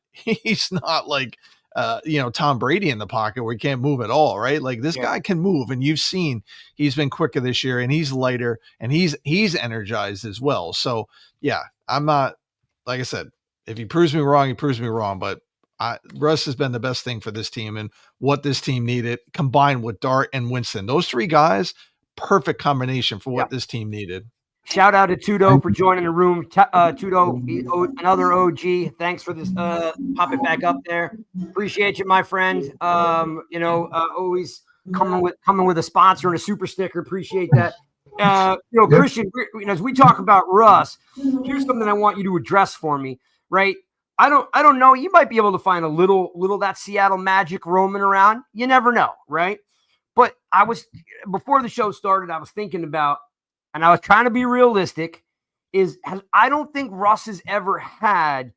like Tom Brady in the pocket where he can't move at all, right? Like this guy can move, and you've seen he's been quicker this year, and he's lighter, and he's energized as well. So yeah, I'm not, like I said, if he proves me wrong, he proves me wrong. But Russ has been the best thing for this team and what this team needed, combined with Dart and Winston. Those three guys, perfect combination for what this team needed. Shout out to Tudo for joining the room. Tudo, another OG. Thanks for this. Pop it back up there. Appreciate you, my friend. Always coming with a sponsor and a super sticker. Appreciate that. Christian, as we talk about Russ, here's something I want you to address for me, right? I don't know. You might be able to find a little that Seattle magic roaming around. You never know, right? But before the show started, I was thinking about, and I was trying to be realistic, I don't think Russ has ever had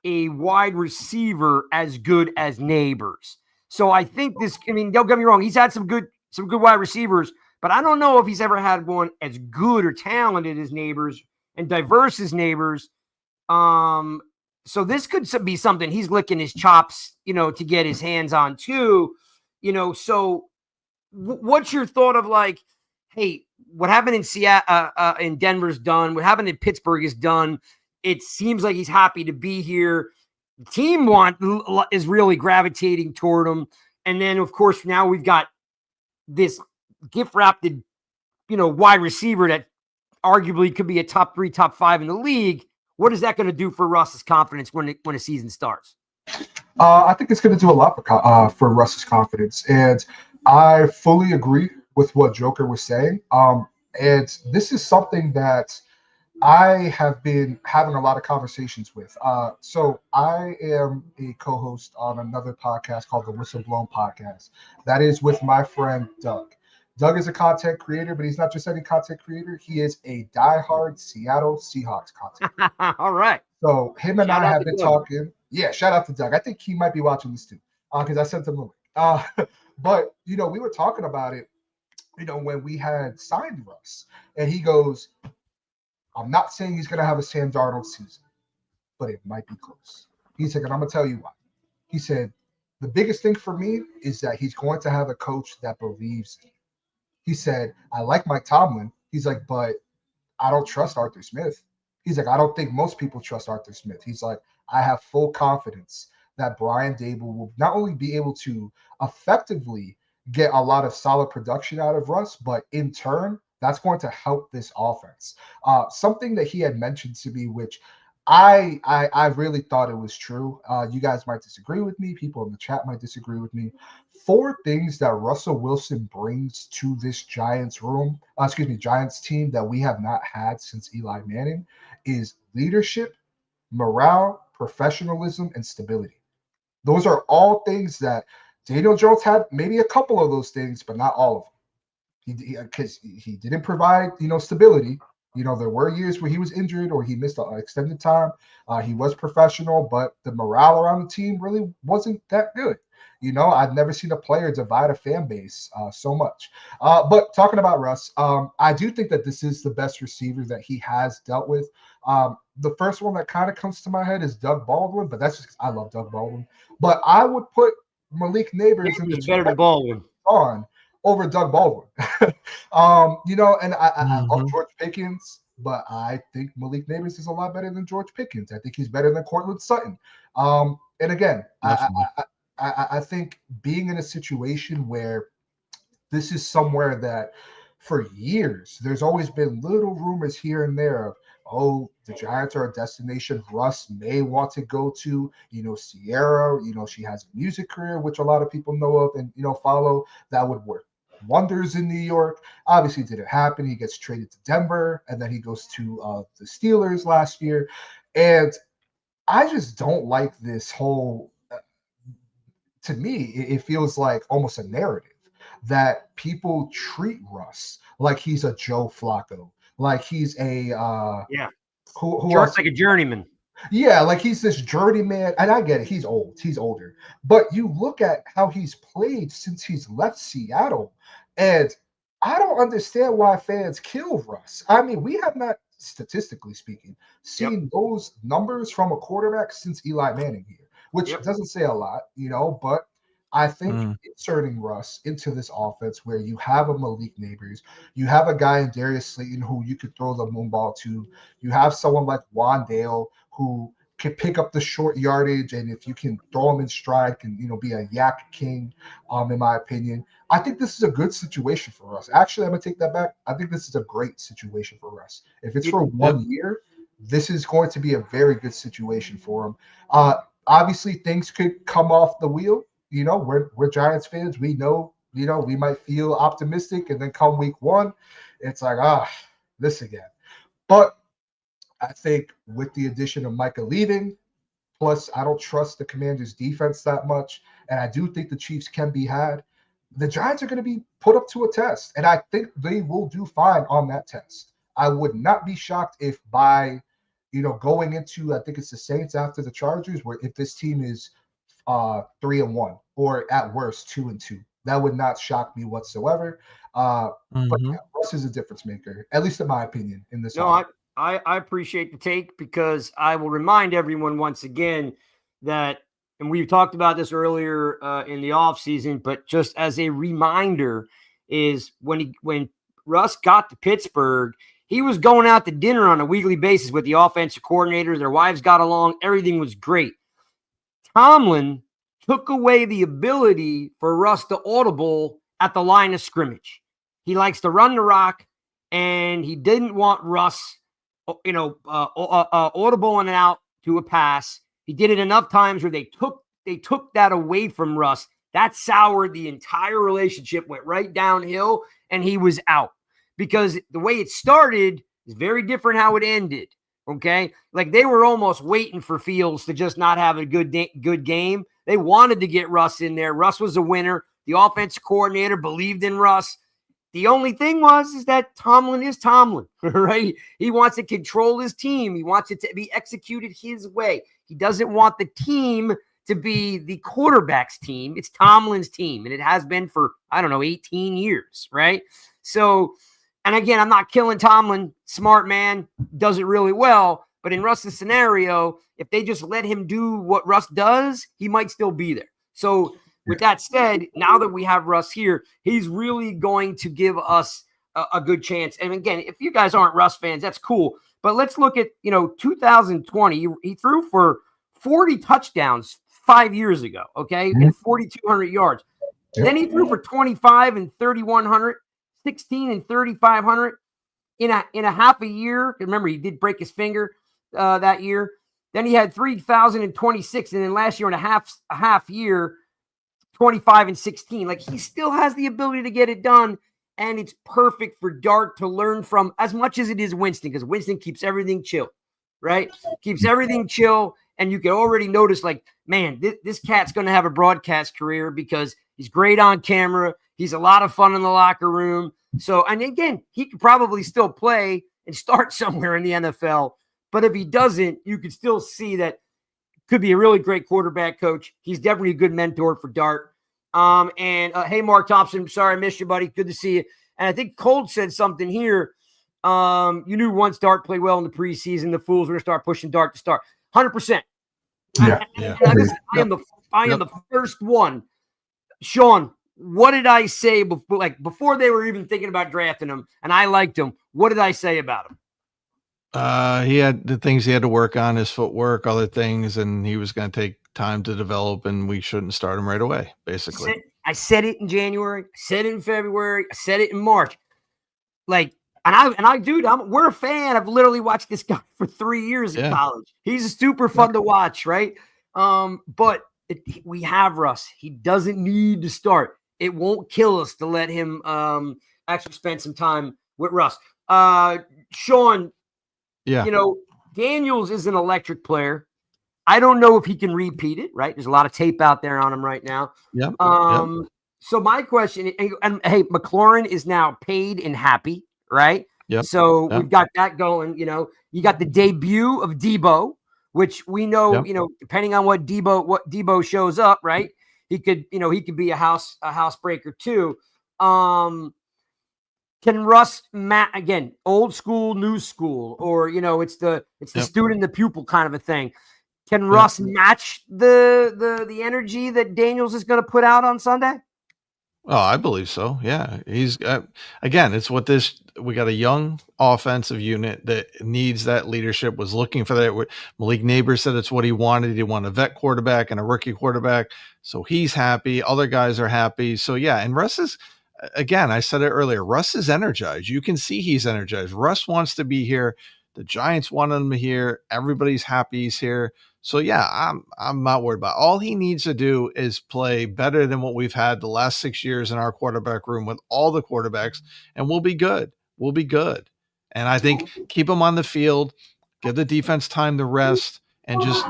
a wide receiver as good as Neighbors. So I think don't get me wrong, he's had some good wide receivers, but I don't know if he's ever had one as good or talented as Neighbors and diverse as Neighbors. So this could be something he's licking his chops, to get his hands on too. So what's your thought of like, hey, what happened in Seattle, in Denver's done. What happened in Pittsburgh is done. It seems like he's happy to be here. The team is really gravitating toward him. And then, of course, now we've got this gift-wrapped, wide receiver that arguably could be a top 3, top 5 in the league. What is that going to do for Russ's confidence when a season starts? I think it's going to do a lot for Russ's confidence. And I fully agree with what Joker was saying. And this is something that I have been having a lot of conversations with. So I am a co-host on another podcast called the Whistleblown Podcast. That is with my friend Doug. Doug is a content creator, but he's not just any content creator. He is a diehard Seattle Seahawks content creator. All right. So him and I have been talking. Yeah, shout out to Doug. I think he might be watching this too, because I sent him a link. But, we were talking about it, when we had signed Russ, and he goes, I'm not saying he's going to have a Sam Darnold season, but it might be close. He said, and I'm going to tell you why. He said, the biggest thing for me is that he's going to have a coach that believes in him. He said, I like Mike Tomlin. He's like, but I don't trust Arthur Smith. He's like, I don't think most people trust Arthur Smith. He's like, I have full confidence that Brian Dable will not only be able to effectively get a lot of solid production out of Russ, but in turn, that's going to help this offense. Something that he had mentioned to me, which I really thought it was true. You guys might disagree with me. People in the chat might disagree with me. 4 things that Russell Wilson brings to this Giants team that we have not had since Eli Manning is leadership, morale, professionalism, and stability. Those are all things that Daniel Jones had, maybe a couple of those things, but not all of them. Because he didn't provide, stability. There were years where he was injured or he missed an extended time. He was professional, but the morale around the team really wasn't that good. I've never seen a player divide a fan base so much. But talking about Russ, I do think that this is the best receiver that he has dealt with. The first one that kind of comes to my head is Doug Baldwin, but that's just because I love Doug Baldwin. But I would put Malik Neighbors in the better than Baldwin on over Doug Baldwin. And I love George Pickens, but I think Malik Neighbors is a lot better than George Pickens. I think he's better than Cortland Sutton. And again, I think being in a situation where this is somewhere that for years, there's always been little rumors here and there of, the Giants are a destination Russ may want to go to. Sierra, she has a music career, which a lot of people know of and, follow. That would work wonders in New York. Obviously, it didn't happen. He gets traded to Denver, and then he goes to the Steelers last year. And I just don't like this whole to me, it feels like almost a narrative that people treat Russ like he's a Joe Flacco, like he's a Yeah. who else? Like a journeyman. Yeah, like he's this journeyman, and I get it. He's old. He's older. But you look at how he's played since he's left Seattle, and I don't understand why fans kill Russ. I mean, we have not, statistically speaking, seen those numbers from a quarterback since Eli Manning here, which doesn't say a lot, but I think inserting Russ into this offense where you have a Malik Neighbors, you have a guy in Darius Slayton who you could throw the moonball to, you have someone like Wandale who can pick up the short yardage, and if you can throw him in stride, can be a yak king, in my opinion. I think this is a good situation for us. Actually, I'm gonna take that back. I think this is a great situation for us. If it's for 1 year, this is going to be a very good situation for him. Obviously, things could come off the wheel. We're Giants fans. We know, we might feel optimistic, and then come week one, it's like, this again. But I think with the addition of Micah leaving, plus I don't trust the Commanders' defense that much, and I do think the Chiefs can be had. The Giants are going to be put up to a test, and I think they will do fine on that test. I would not be shocked if by, going into, I think it's the Saints after the Chargers, where if this team is 3-1 or at worst 2-2, that would not shock me whatsoever. But Russ is a difference maker, at least in my opinion, in this. No, I appreciate the take, because I will remind everyone once again that, and we talked about this earlier in the offseason, but just as a reminder, is when Russ got to Pittsburgh, he was going out to dinner on a weekly basis with the offensive coordinator. Their wives got along. Everything was great. Tomlin took away the ability for Russ to audible at the line of scrimmage. He likes to run the rock, and he didn't want Russ audible in and out to a pass. He did it enough times where they took that away from Russ. That soured the entire relationship, went right downhill, and he was out. Because the way it started is very different how it ended. Okay, like they were almost waiting for Fields to just not have a good game. They wanted to get Russ in there. Russ was a winner. The offensive coordinator believed in Russ. The only thing is that Tomlin is Tomlin, right? He wants to control his team. He wants it to be executed his way. He doesn't want the team to be the quarterback's team. It's Tomlin's team, and it has been for, 18 years, right? So, and again, I'm not killing Tomlin. Smart man, does it really well. But in Russ's scenario, if they just let him do what Russ does, he might still be there. So, with that said, now that we have Russ here, he's really going to give us a good chance. And again, if you guys aren't Russ fans, that's cool. But let's look at, 2020. He threw for 40 touchdowns 5 years ago, okay, and 4,200 yards. Then he threw for 25 and 3,100, 16 and 3,500 in a half a year. Remember, he did break his finger that year. Then he had 3,026, and then last year in a half year, 25 and 16. Like, he still has the ability to get it done, and it's perfect for Dart to learn from, as much as it is Winston, because Winston keeps everything chill, right? Keeps everything chill, and you can already notice, like, man, this cat's going to have a broadcast career because he's great on camera. He's a lot of fun in the locker room. So, and again, he could probably still play and start somewhere in the NFL, but if he doesn't, you could still see that could be a really great quarterback coach. He's definitely a good mentor for Dart. Hey, Mark Thompson, sorry I missed you, buddy. Good to see you. And I think Cold said something here. You knew once Dart played well in the preseason, the Fools were going to start pushing Dart to start. 100%. Yeah. I am the first one. Sean, what did I say before they were even thinking about drafting him, and I liked him? What did I say about him? He had the things he had to work on, his footwork, other things, and he was going to take time to develop, and we shouldn't start him right away, basically. I said it in January. I said it in February. I said it in March. We're a fan. I've literally watched this guy for 3 years in college. He's super fun to watch, right? But we have Russ. He doesn't need to start. It won't kill us to let him actually spend some time with Russ. Sean, Daniels is an electric player. I don't know if he can repeat it, right? There's a lot of tape out there on him right now. Yep. So my question, and hey, McLaurin is now paid and happy, right? Yep. So we've got that going. You got the debut of Debo, which we know, depending on what Debo shows up, right? He could be a housebreaker too. Can Russ again, old school, new school, or it's the student, the pupil kind of a thing. Can Russ match the energy that Daniels is going to put out on Sunday? Oh, I believe so. Yeah. He's again, it's what we got a young offensive unit that needs that leadership, was looking for that. Malik Neighbors said it's what he wanted. He wanted a vet quarterback and a rookie quarterback. So he's happy. Other guys are happy. So yeah. And Russ is, again, I said it earlier, Russ is energized. You can see he's energized. Russ wants to be here. The Giants want him here. Everybody's happy he's here. So yeah, I'm not worried about it. All he needs to do is play better than what we've had the last 6 years in our quarterback room with all the quarterbacks, and we'll be good. We'll be good. And I think keep him on the field, give the defense time to rest, and just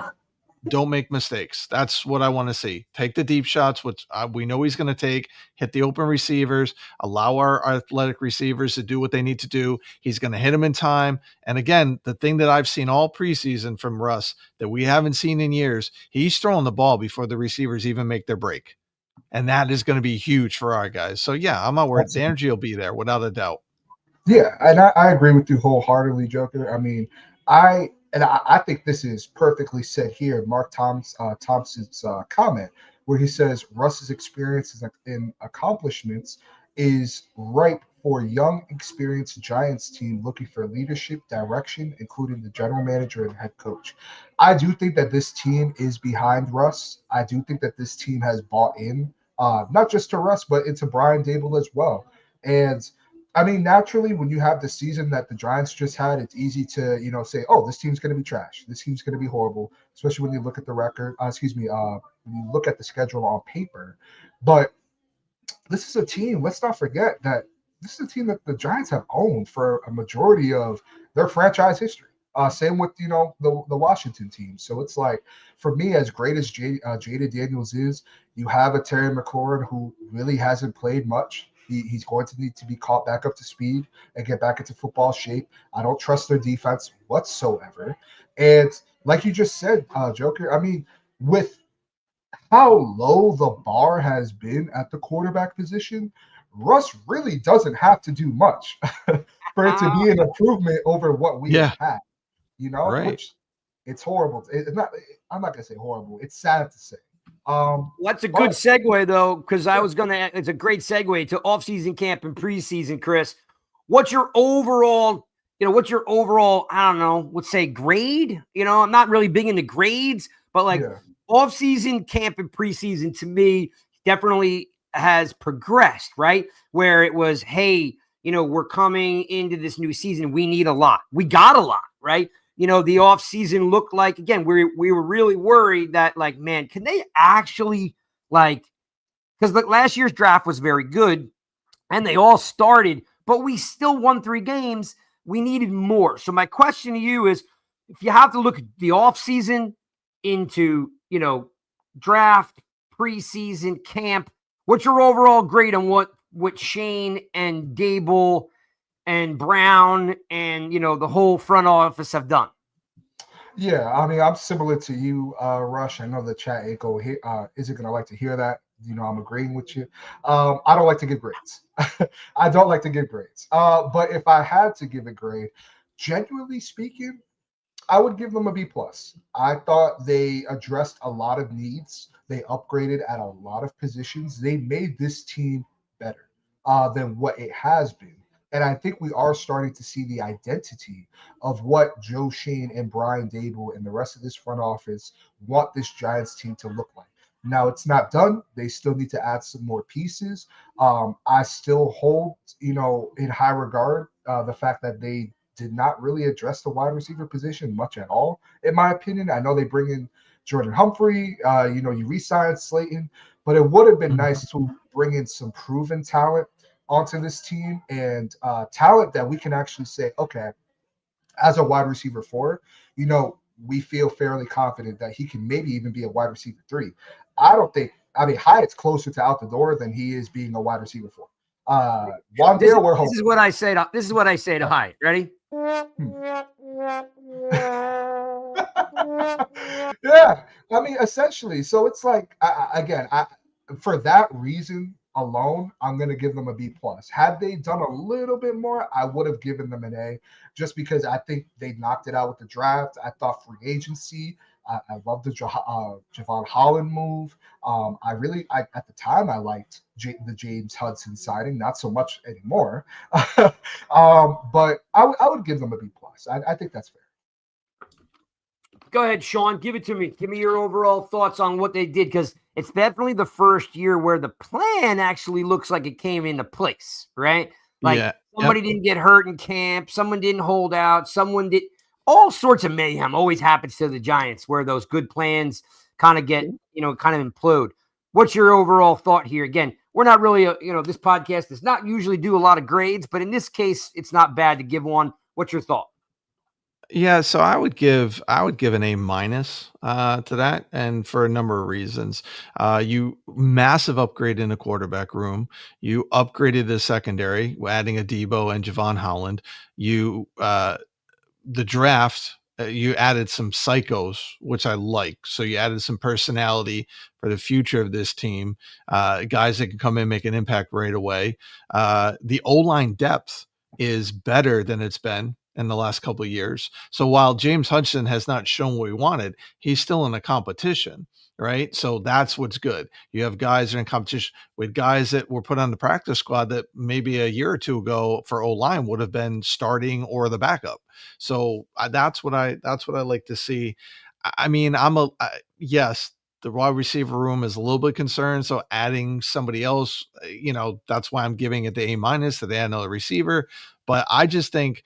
don't make mistakes. That's what I want to see. Take the deep shots, which we know he's going to take, hit the open receivers, allow our athletic receivers to do what they need to do. He's going to hit them in time. And again, the thing that I've seen all preseason from Russ that we haven't seen in years, he's throwing the ball before the receivers even make their break. And that is going to be huge for our guys. So yeah, I'm not worried. The energy will be there without a doubt. Yeah, and I agree with you wholeheartedly, Joker. I mean, I think this is perfectly said here. Mark Thompson's comment, where he says Russ's experiences and accomplishments is ripe for young, experienced Giants team looking for leadership, direction, including the general manager and head coach. I do think that this team is behind Russ. I do think that this team has bought in, not just to Russ, but into Brian Dable as well. And I mean, naturally, when you have the season that the Giants just had, it's easy to, say, oh, this team's going to be trash. This team's going to be horrible, especially when you look at the record. When you look at the schedule on paper. But this is a team, let's not forget that this is a team that the Giants have owned for a majority of their franchise history. Same with, the Washington team. So it's like, for me, as great as Jada Daniels is, you have a Terry McLaurin who really hasn't played much. He's going to need to be caught back up to speed and get back into football shape. I don't trust their defense whatsoever. And like you just said, Joker, I mean, with how low the bar has been at the quarterback position, Russ really doesn't have to do much for it to be an improvement over what we have had. Right. Which it's horrible. I'm not gonna say horrible. It's sad to say. That's a good segue though, because it's a great segue to off-season camp and preseason, Chris. What's your overall, I don't know, let's say grade? I'm not really big into grades, but off-season camp and preseason to me definitely has progressed, right? Where it was, hey, we're coming into this new season. We need a lot. We got a lot, right? The off season looked like, again, we were really worried that, like, man, can they actually, because last year's draft was very good and they all started, but we still won 3 games. We needed more. So my question to you is, if you have to look at the off season into, draft, preseason, camp, what's your overall grade on what Shane and Dable and Brown and, the whole front office have done? Yeah, I mean, I'm similar to you, Rush. I know the chat echo isn't going to like to hear that. I'm agreeing with you. I don't like to give grades. I don't like to give grades. But if I had to give a grade, genuinely speaking, I would give them a B+. I thought they addressed a lot of needs. They upgraded at a lot of positions. They made this team better than what it has been. And I think we are starting to see the identity of what Joe Shane and Brian Dable and the rest of this front office want this Giants team to look like. Now, it's not done. They still need to add some more pieces. I still hold, in high regard the fact that they did not really address the wide receiver position much at all, in my opinion. I know they bring in Jordan Humphrey, you re-signed Slayton, but it would have been nice to bring in some proven talent onto this team and talent that we can actually say, okay, as a wide receiver 4, we feel fairly confident that he can maybe even be a wide receiver 3. I don't think. I mean, Hyatt's closer to out the door than he is being a wide receiver 4. Wandale, we're hoping. This is what I say to Hyatt. Ready? Yeah, I mean, essentially. So it's like, for that reason alone, I'm going to give them a B plus. Had they done a little bit more, I would have given them an A, just because I think they knocked it out with the draft. I thought free agency. I love the Javon Holland move. At the time, I liked the James Hudson signing, not so much anymore. But I would give them a B plus. I think that's fair. Go ahead, Sean. Give it to me. Give me your overall thoughts on what they did, because it's definitely the first year where the plan actually looks like it came into place, right? Like somebody didn't get hurt in camp, someone didn't hold out, someone did. All sorts of mayhem always happens to the Giants where those good plans kind of get, kind of implode. What's your overall thought here? Again, we're not really, this podcast does not usually do a lot of grades, but in this case, it's not bad to give one. What's your thought? Yeah, so I would give an A minus to that, and for a number of reasons. You massive upgrade in the quarterback room. You upgraded the secondary, adding a Debo and Javon Holland. You the draft, you added some psychos, which I like. So you added some personality for the future of this team, guys that can come in, make an impact right away. The O-line depth is better than it's been in the last couple of years. So while James Hudson has not shown what we wanted, he's still in a competition, right? So that's what's good. You have guys that are in competition with guys that were put on the practice squad that maybe a year or two ago for O-line would have been starting or the backup. So that's what I like to see. I mean, yes, the wide receiver room is a little bit concerned. So adding somebody else, that's why I'm giving it the A minus, that they add another receiver. But I just think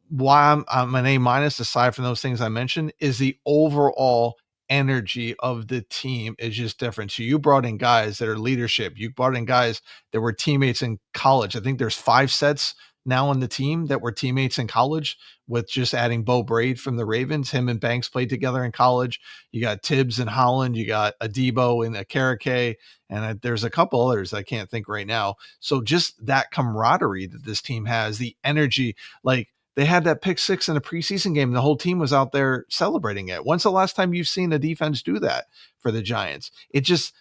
why I'm an A minus, aside from those things I mentioned, is the overall energy of the team is just different. So you brought in guys that are leadership. You brought in guys that were teammates in college. I think there's 5 sets now on the team that were teammates in college, with just adding Bo Braid from the Ravens. Him and Banks played together in college. You got Tibbs and Holland. You got Adebo and Akarake, and there's a couple others I can't think right now. So just that camaraderie that this team has, the energy, like they had that pick 6 in a preseason game. The whole team was out there celebrating it. When's the last time you've seen a defense do that for the Giants? It just,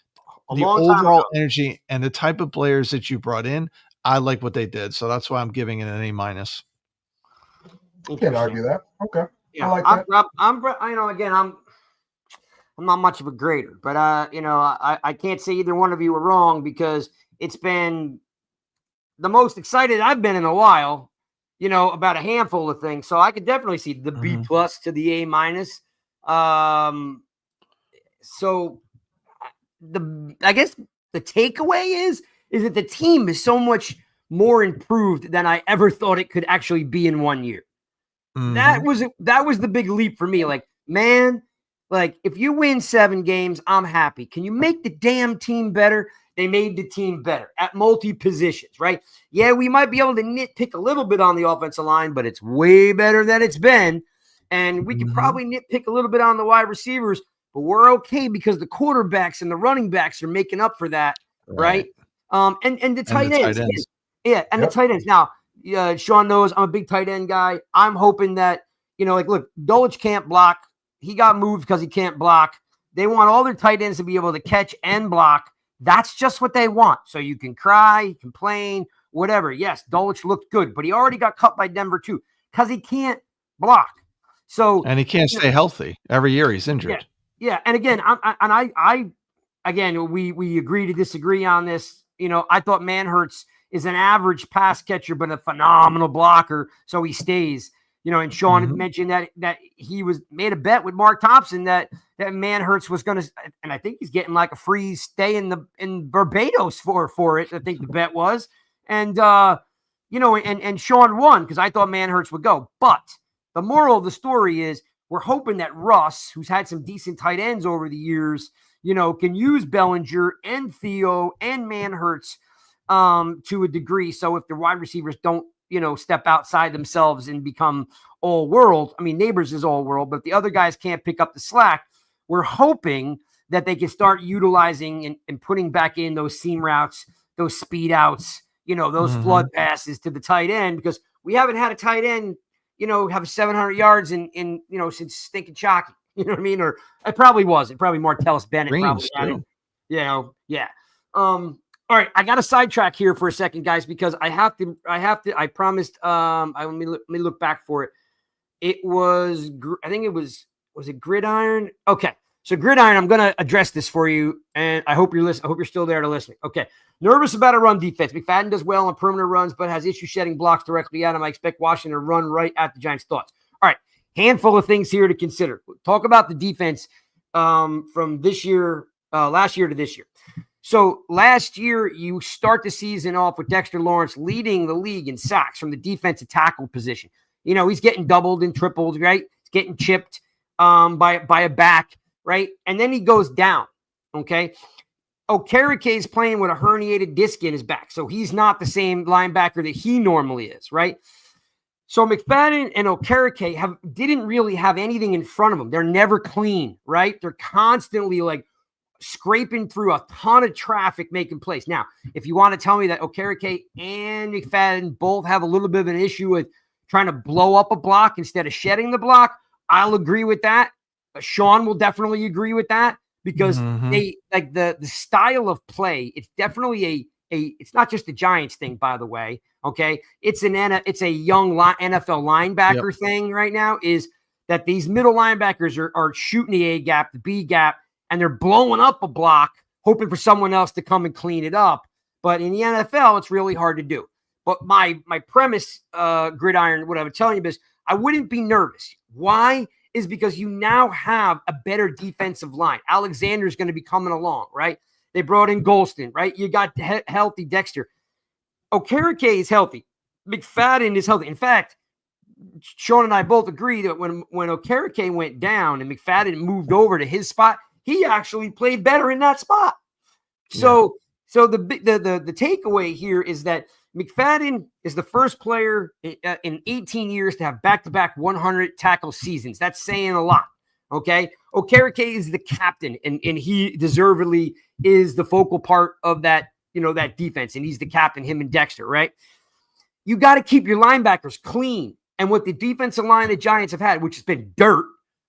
the overall energy and the type of players that you brought in, I like what they did. So that's why I'm giving it an A minus. Can't argue that. Okay. Yeah, I like that. I'm not much of a grader, but I can't say either one of you are wrong, because it's been the most excited I've been in a while, about a handful of things. So I could definitely see the B plus to the A minus. So I guess the takeaway is that the team is so much more improved than I ever thought it could actually be in 1 year. That was the big leap for me. Like, man, if you win 7 games, I'm happy. Can you make the damn team better? They made the team better at multi-positions, right? Yeah, we might be able to nitpick a little bit on the offensive line, but it's way better than it's been. And we could probably nitpick a little bit on the wide receivers, but we're okay because the quarterbacks and the running backs are making up for that, right? And the tight ends. Yeah, and the tight ends. Now, Sean knows I'm a big tight end guy. I'm hoping that, look, Dolich can't block. He got moved because he can't block. They want all their tight ends to be able to catch and block. That's just what they want. So you can cry, complain, whatever. Yes, Dolich looked good, but he already got cut by Denver too because he can't block. And he can't stay healthy. Every year he's injured. Yeah. And again, we agree to disagree on this. I thought Manhurts is an average pass catcher, but a phenomenal blocker. So he stays, and Sean had mentioned that he made a bet with Mark Thompson that Manhurts was going to, and I think he's getting like a free stay in Barbados for it. I think the bet was, and and Sean won because I thought Manhurts would go. But the moral of the story is we're hoping that Russ, who's had some decent tight ends over the years, can use Bellinger and Theo and Manhurts to a degree. So if the wide receivers don't step outside themselves and become all world. I mean, Neighbors is all world, but the other guys can't pick up the slack. We're hoping that they can start utilizing and putting back in those seam routes, those speed outs, those flood passes to the tight end, because we haven't had a tight end, have 700 yards in since Stinking Chalky. You know what I mean? Or it probably wasn't. Probably Martellus Bennett. Greens, probably had it. Yeah. All right, I got to sidetrack here for a second, guys, because I promised. Let me look back for it. It was, I think it was it Gridiron? Okay. So Gridiron, I'm going to address this for you, and I hope you're listening. I hope you're still there to listen. Okay. Nervous about a run defense. McFadden does well on perimeter runs, but has issues shedding blocks directly at him. I expect Washington to run right at the Giants' thoughts. All right. Handful of things here to consider. Talk about the defense from this year, last year to this year. So last year, you start the season off with Dexter Lawrence leading the league in sacks from the defensive tackle position. He's getting doubled and tripled, right? He's getting chipped by a back, right? And then he goes down, okay? Okereke is playing with a herniated disc in his back, so he's not the same linebacker that he normally is, right? So McFadden and Okereke didn't really have anything in front of them. They're never clean, right? They're constantly like scraping through a ton of traffic making plays. Now, if you want to tell me that Okereke and McFadden both have a little bit of an issue with trying to blow up a block instead of shedding the block, I'll agree with that. Sean will definitely agree with that, because they like the style of play. It's definitely it's not just a Giants thing, by the way. Okay. It's a young NFL linebacker thing right now, is that these middle linebackers are shooting the A gap, the B gap, and they're blowing up a block, hoping for someone else to come and clean it up. But in the NFL, it's really hard to do. But my premise, Gridiron, what I would tell you is I wouldn't be nervous. Why? Is because you now have a better defensive line. Alexander's going to be coming along, right? They brought in Golston, right? You got healthy Dexter. Okereke is healthy. McFadden is healthy. In fact, Sean and I both agree that when Okereke went down and McFadden moved over to his spot, he actually played better in that spot. So the takeaway here is that McFadden is the first player in 18 years to have back-to-back 100 tackle seasons. That's saying a lot, okay? Okereke is the captain, and he deservedly is the focal part of that, that defense, and he's the captain, him and Dexter, right? You got to keep your linebackers clean. And what the defensive line the Giants have had, which has been dirt,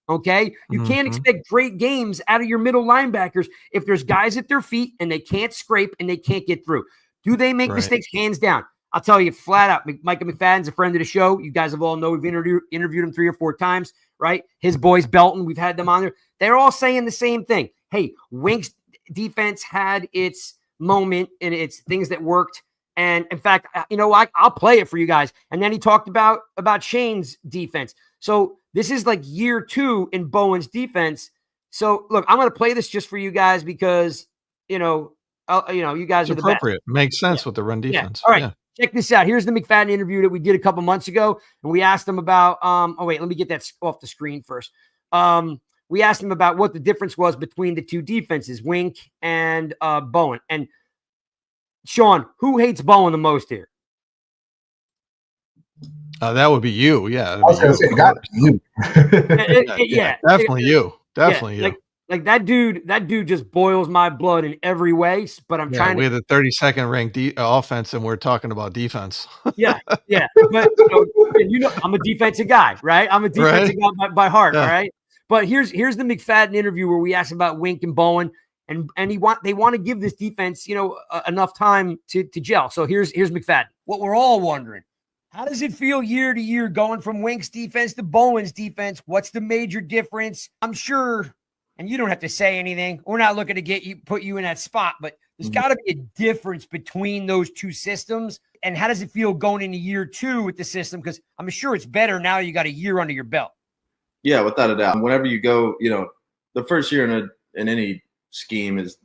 okay? You can't expect great games out of your middle linebackers if there's guys at their feet and they can't scrape and they can't get through. Do they make mistakes? Hands down. I'll tell you flat out, Micah McFadden's a friend of the show. You guys have all know we've interviewed him 3 or 4 times, right? His boys, Belton, we've had them on there. They're all saying the same thing. Hey, Wink's defense had its moment and it's things that worked. And in fact, I'll play it for you guys. And then he talked about Shane's defense. So this is like year 2 in Bowen's defense. So look, I'm going to play this just for you guys because, you guys are the best. Appropriate. Makes sense with the run defense. All right. Check this out. Here's the McFadden interview that we did a couple months ago. And we asked him about, let me get that off the screen first. We asked him about what the difference was between the two defenses, Wink and Bowen. And Sean, who hates Bowen the most here? That would be you. Yeah. I was going to say, got you. Definitely you. Definitely you. Like that dude just boils my blood in every way. But I'm trying to. We had the 32nd ranked offense, and we're talking about defense. Yeah. But I'm a defensive guy, right? I'm a defensive guy by heart, all right. But here's the McFadden interview where we asked about Wink and Bowen, and they want to give this defense, enough time to gel. So here's McFadden. What we're all wondering. How does it feel year to year going from Wink's defense to Bowen's defense? What's the major difference? I'm sure. And you don't have to say anything. We're not looking to put you in that spot, but there's got to be a difference between those two systems. And how does it feel going into year 2 with the system? Because I'm sure it's better now you got a year under your belt. Yeah, without a doubt. Whenever you go, the first year in any scheme is,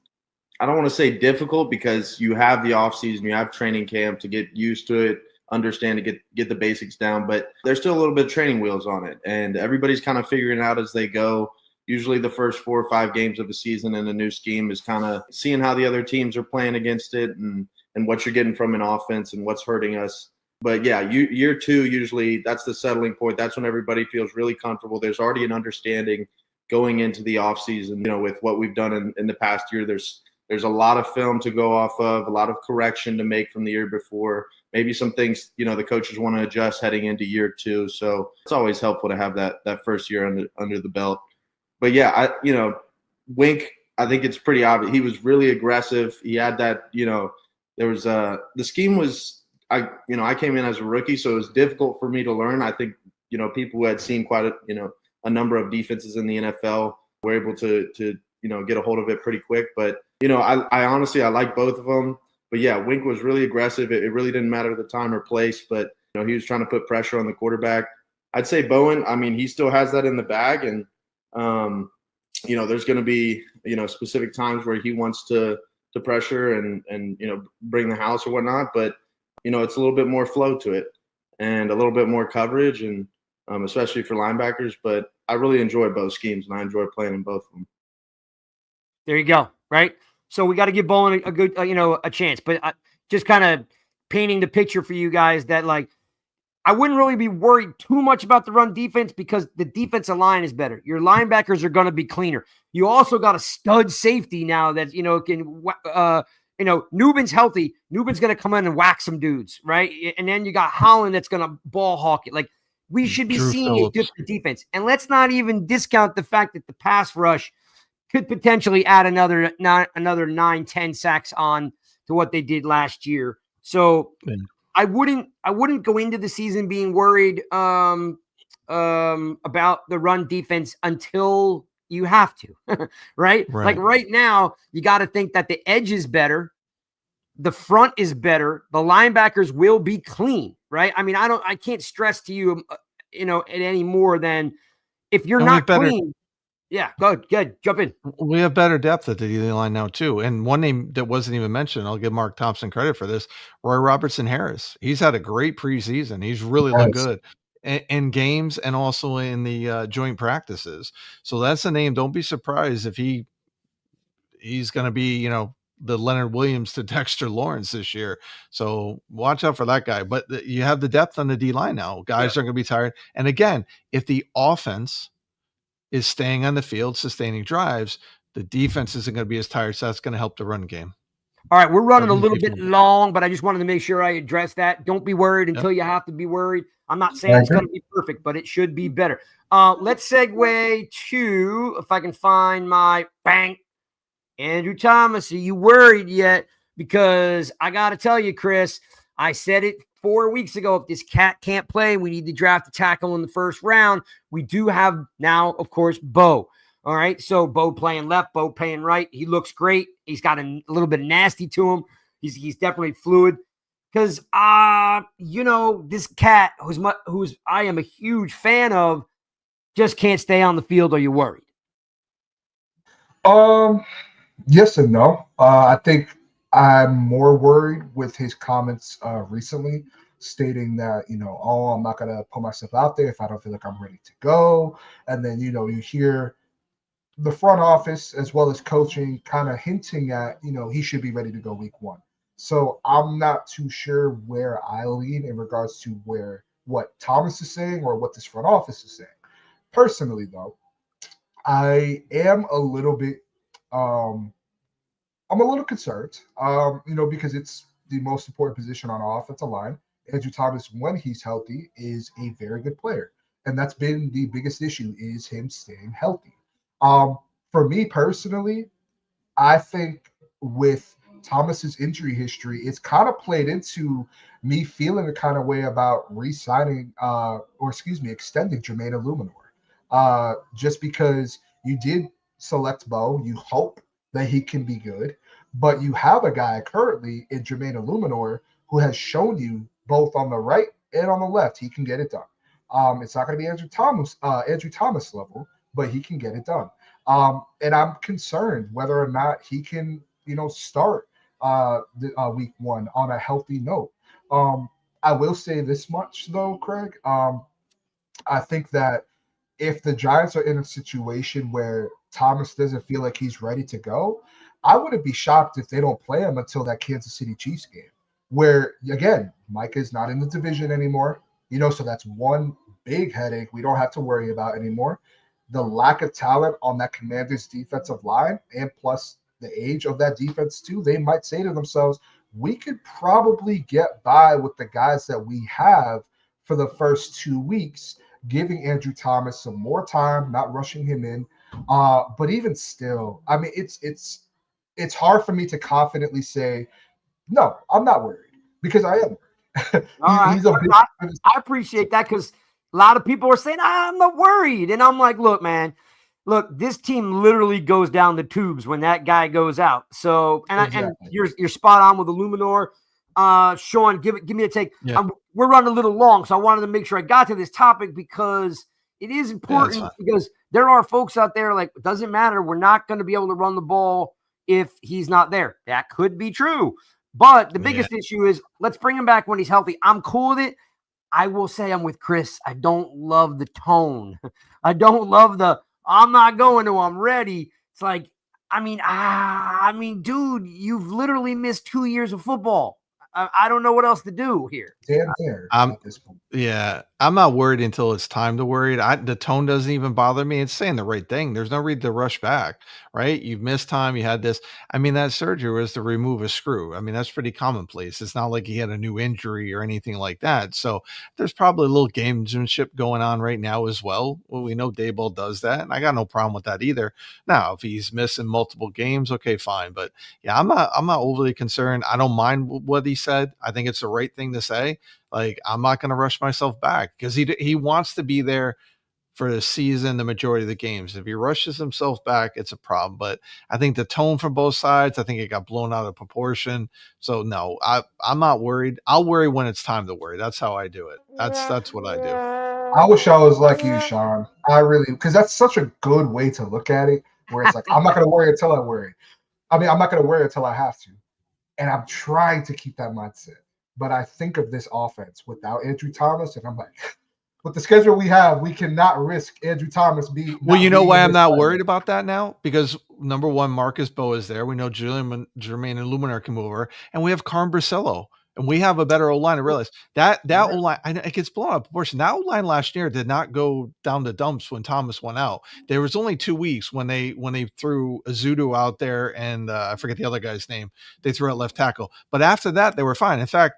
I don't want to say difficult because you have the offseason, you have training camp to get used to it, understand to get the basics down, but there's still a little bit of training wheels on it. And everybody's kind of figuring it out as they go. Usually the first 4 or 5 games of a season in a new scheme is kind of seeing how the other teams are playing against it and what you're getting from an offense and what's hurting us. But yeah, year two, usually that's the settling point. That's when everybody feels really comfortable. There's already an understanding going into the offseason, with what we've done in the past year. There's a lot of film to go off of, a lot of correction to make from the year before, maybe some things, the coaches want to adjust heading into year two. So it's always helpful to have that first year under the belt. But yeah, Wink, I think it's pretty obvious. He was really aggressive. He had that, there was the scheme was, I came in as a rookie, so it was difficult for me to learn. I think, people who had seen quite a number of defenses in the NFL were able to get a hold of it pretty quick. But, I honestly, I like both of them. But yeah, Wink was really aggressive. It really didn't matter the time or place, but, he was trying to put pressure on the quarterback. I'd say Bowen, he still has that in the bag. And, there's going to be, specific times where he wants to pressure and bring the house or whatnot. But, it's a little bit more flow to it and a little bit more coverage, and especially for linebackers. But I really enjoy both schemes, and I enjoy playing in both of them. There you go. Right. So we got to give Bowen a good, a chance. But just kind of painting the picture for you guys that, I wouldn't really be worried too much about the run defense because the defensive line is better. Your linebackers are going to be cleaner. You also got a stud safety now that, can, Newbin's healthy. Newbin's going to come in and whack some dudes, right? And then you got Holland that's going to ball hawk it. We should be seeing a different defense. And let's not even discount the fact that the pass rush could potentially add another 9-10 sacks on to what they did last year. So I wouldn't go into the season being worried about the run defense until you have to, right? Like right now, you got to think that the edge is better. The front is better. The linebackers will be clean, right? I can't stress to you, any more than if you're not clean. Yeah, good. Jump in. We have better depth at the D line now too. And one name that wasn't even mentioned, I'll give Mark Thompson credit for this, Roy Robertson Harris. He's had a great preseason. He's really looked good in games and also in the joint practices. So that's a name. Don't be surprised if he's going to be, the Leonard Williams to Dexter Lawrence this year. So watch out for that guy. But you have the depth on the D line now. Guys are going to be tired. And again, if the offense is staying on the field, sustaining drives, the defense isn't going to be as tired. So that's going to help the run game. All right. We're running a little bit long, but I just wanted to make sure I address that. Don't be worried until you have to be worried. I'm not saying it's going to be perfect, but it should be better. Let's segue to, if I can find my Andrew Thomas. Are you worried yet? Because I got to tell you, Chris, I said it 4 weeks ago. If this cat can't play, we need to draft a tackle in the first round. We do have now, of course, Bo. All right. So Bo playing left, Bo playing right. He looks great. He's got a little bit of nasty to him. He's definitely fluid. Because, this cat who's I am a huge fan of just can't stay on the field. Are you worried? Yes and no. I think I'm more worried with his comments recently, stating that, I'm not going to put myself out there if I don't feel like I'm ready to go. And then, you hear the front office as well as coaching kind of hinting at, he should be ready to go week one. So I'm not too sure where I lean in regards to what Thomas is saying or what this front office is saying. Personally, though, I am a little bit I'm a little concerned, because it's the most important position on our offensive line. Andrew Thomas, when he's healthy, is a very good player. And that's been the biggest issue, is him staying healthy. For me personally, I think with Thomas's injury history, it's kind of played into me feeling a kind of way about extending Jermaine Illuminor. Just because you did select Bo, you hope that he can be good, but you have a guy currently in Jermaine Illuminor who has shown you both on the right and on the left he can get it done. It's not going to be Andrew Thomas level, but he can get it done. And I'm concerned whether or not he can, start week one on a healthy note. I will say this much though, Craig. I think that if the Giants are in a situation where Thomas doesn't feel like he's ready to go, I wouldn't be shocked if they don't play him until that Kansas City Chiefs game, where, again, Micah is not in the division anymore, so that's one big headache we don't have to worry about anymore. The lack of talent on that Commanders defensive line, and plus the age of that defense too, they might say to themselves, we could probably get by with the guys that we have for the first 2 weeks, giving Andrew Thomas some more time, not rushing him in. But even still, I mean, it's hard for me to confidently say, no, I'm not worried, because I am worried. All right. He's a big, I appreciate that, because a lot of people are saying, I'm not worried. And I'm like, look, man, this team literally goes down the tubes when that guy goes out. So, and you're spot on with the Luminor. Sean, give me a take. Yeah. We're running a little long, so I wanted to make sure I got to this topic because it is important, because there are folks out there like, it doesn't matter. We're not going to be able to run the ball if he's not there. That could be true. But the biggest issue is, let's bring him back when he's healthy. I'm cool with it. I will say I'm with Chris. I don't love the tone. I don't love I'm not going to, I'm ready. It's like, I mean, dude, you've literally missed 2 years of football. I don't know what else to do here. Damn fair at this point. Yeah, I'm not worried until it's time to worry. The tone doesn't even bother me. It's saying the right thing. There's no reason to rush back, right? You've missed time. You had this. I mean, that surgery was to remove a screw. I mean, that's pretty commonplace. It's not like he had a new injury or anything like that. So there's probably a little gamesmanship going on right now as well. Well, we know Daboll does that, and I got no problem with that either. Now, if he's missing multiple games, okay, fine. But yeah, I'm not overly concerned. I don't mind what he said. I think it's the right thing to say. Like, I'm not going to rush myself back, because he wants to be there for the season, the majority of the games. If he rushes himself back, it's a problem. But I think the tone from both sides, I think it got blown out of proportion. So no, I'm not worried. I'll worry when it's time to worry. That's how I do it. That's what I do. I wish I was like you, Sean. I really, because that's such a good way to look at it, where it's like, I'm not going to worry until I worry. I mean, I'm not going to worry until I have to. And I'm trying to keep that mindset. But I think of this offense without Andrew Thomas, and I'm like, with the schedule we have, we cannot risk Andrew Thomas being. Well, you know why I'm not worried about that now? Because number one, Marcus Bowe is there. We know Jermaine and Luminar come over, and we have Carm Brasillo, and we have a better O-line. I realize that O-line, it gets blown out of proportion. That O-line last year did not go down the dumps when Thomas went out. There was only 2 weeks when they threw Azudu out there, and I forget the other guy's name. They threw out left tackle, but after that, they were fine. In fact,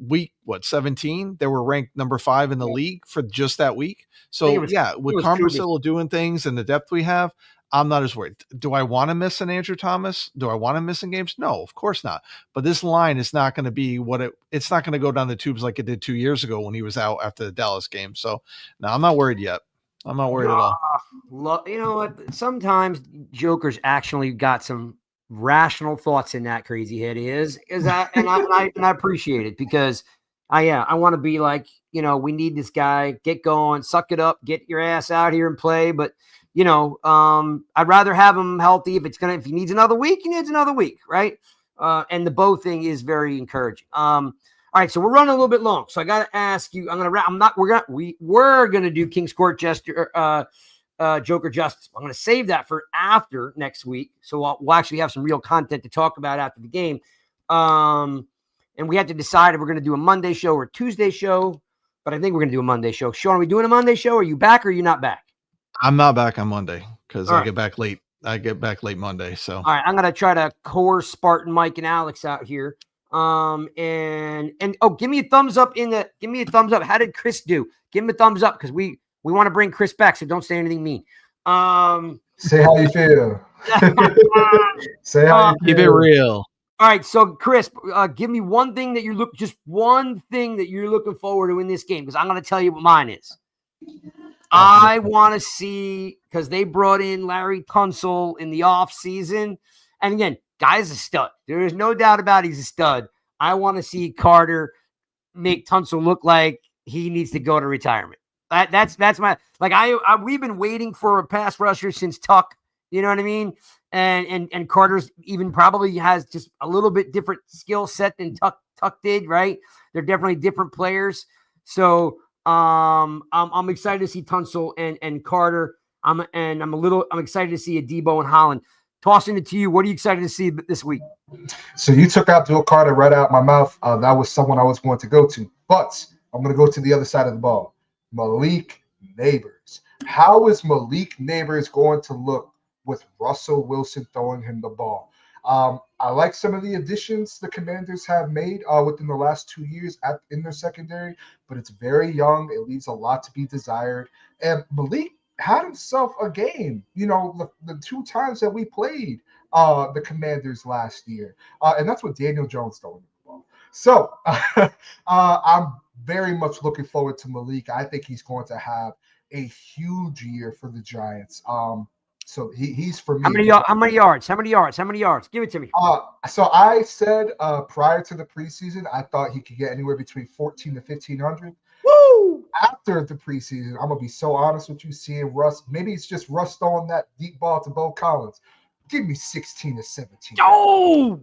week 17, they were ranked number 5 in the league for just that week. So with Carm Brasillo doing things and the depth we have, I'm not as worried. Do I want to miss an Andrew Thomas? Do I want to miss in games? No, of course not. But this line is not going to be it's not going to go down the tubes like it did 2 years ago when he was out after the Dallas game. So no, I'm not worried yet. I'm not worried at all. You know what? Sometimes Joker's actually got some rational thoughts in that crazy head I appreciate it, because I want to be like, we need this guy, get going, suck it up, get your ass out here and play. But I'd rather have him healthy. If he needs another week, he needs another week, right? And the Bowe thing is very encouraging. All right, so we're running a little bit long, so I got to ask you. We're gonna do King's Court Joker Justice. I'm going to save that for after next week. So we'll actually have some real content to talk about after the game. And we have to decide if we're going to do a Monday show or a Tuesday show, but I think we're going to do a Monday show. Sean, are we doing a Monday show? Are you back or are you not back? I'm not back on Monday because I get back late. I get back late Monday. So, all right, I'm going to try to coerce Spartan, Mike, and Alex out here. And give me a thumbs up give me a thumbs up. How did Chris do? Give him a thumbs up, because we want to bring Chris back, so don't say anything mean. Say how you feel. Say how you feel. Keep it real. All right, so Chris, give me one thing that you're looking forward to in this game, because I'm going to tell you what mine is. I want to see, because they brought in Larry Tunsil in the offseason, and again, guy's a stud. There is no doubt about he's a stud. I want to see Carter make Tunsil look like he needs to go to retirement. That's my, like, we've been waiting for a pass rusher since Tuck, you know what I mean? And Carter's even probably has just a little bit different skill set than Tuck did, right? They're definitely different players. So I'm excited to see Tunsil and Carter. I'm excited to see a Debo and Holland. tossing it to you. What are you excited to see this week? So you took Abdul Carter right out my mouth. That was someone I was going to go to. But I'm going to go to the other side of the ball. Malik Neighbors. How is Malik Neighbors going to look with Russell Wilson throwing him the ball? I like some of the additions the Commanders have made within the last 2 years in their secondary, but it's very young. It leaves a lot to be desired. And Malik had himself a game, the 2 times that we played the Commanders last year. And that's what Daniel Jones throwing the ball. So I'm very much looking forward to Malik. I think he's going to have a huge year for the Giants. So he's for me. How many yards? Give it to me. So I said prior to the preseason, I thought he could get anywhere between 14 to 1,500. Woo! After the preseason, I'm gonna be so honest with you, seeing Russ. Maybe it's just Russ throwing that deep ball to Bo Collins. Give me 16 to 17. Oh,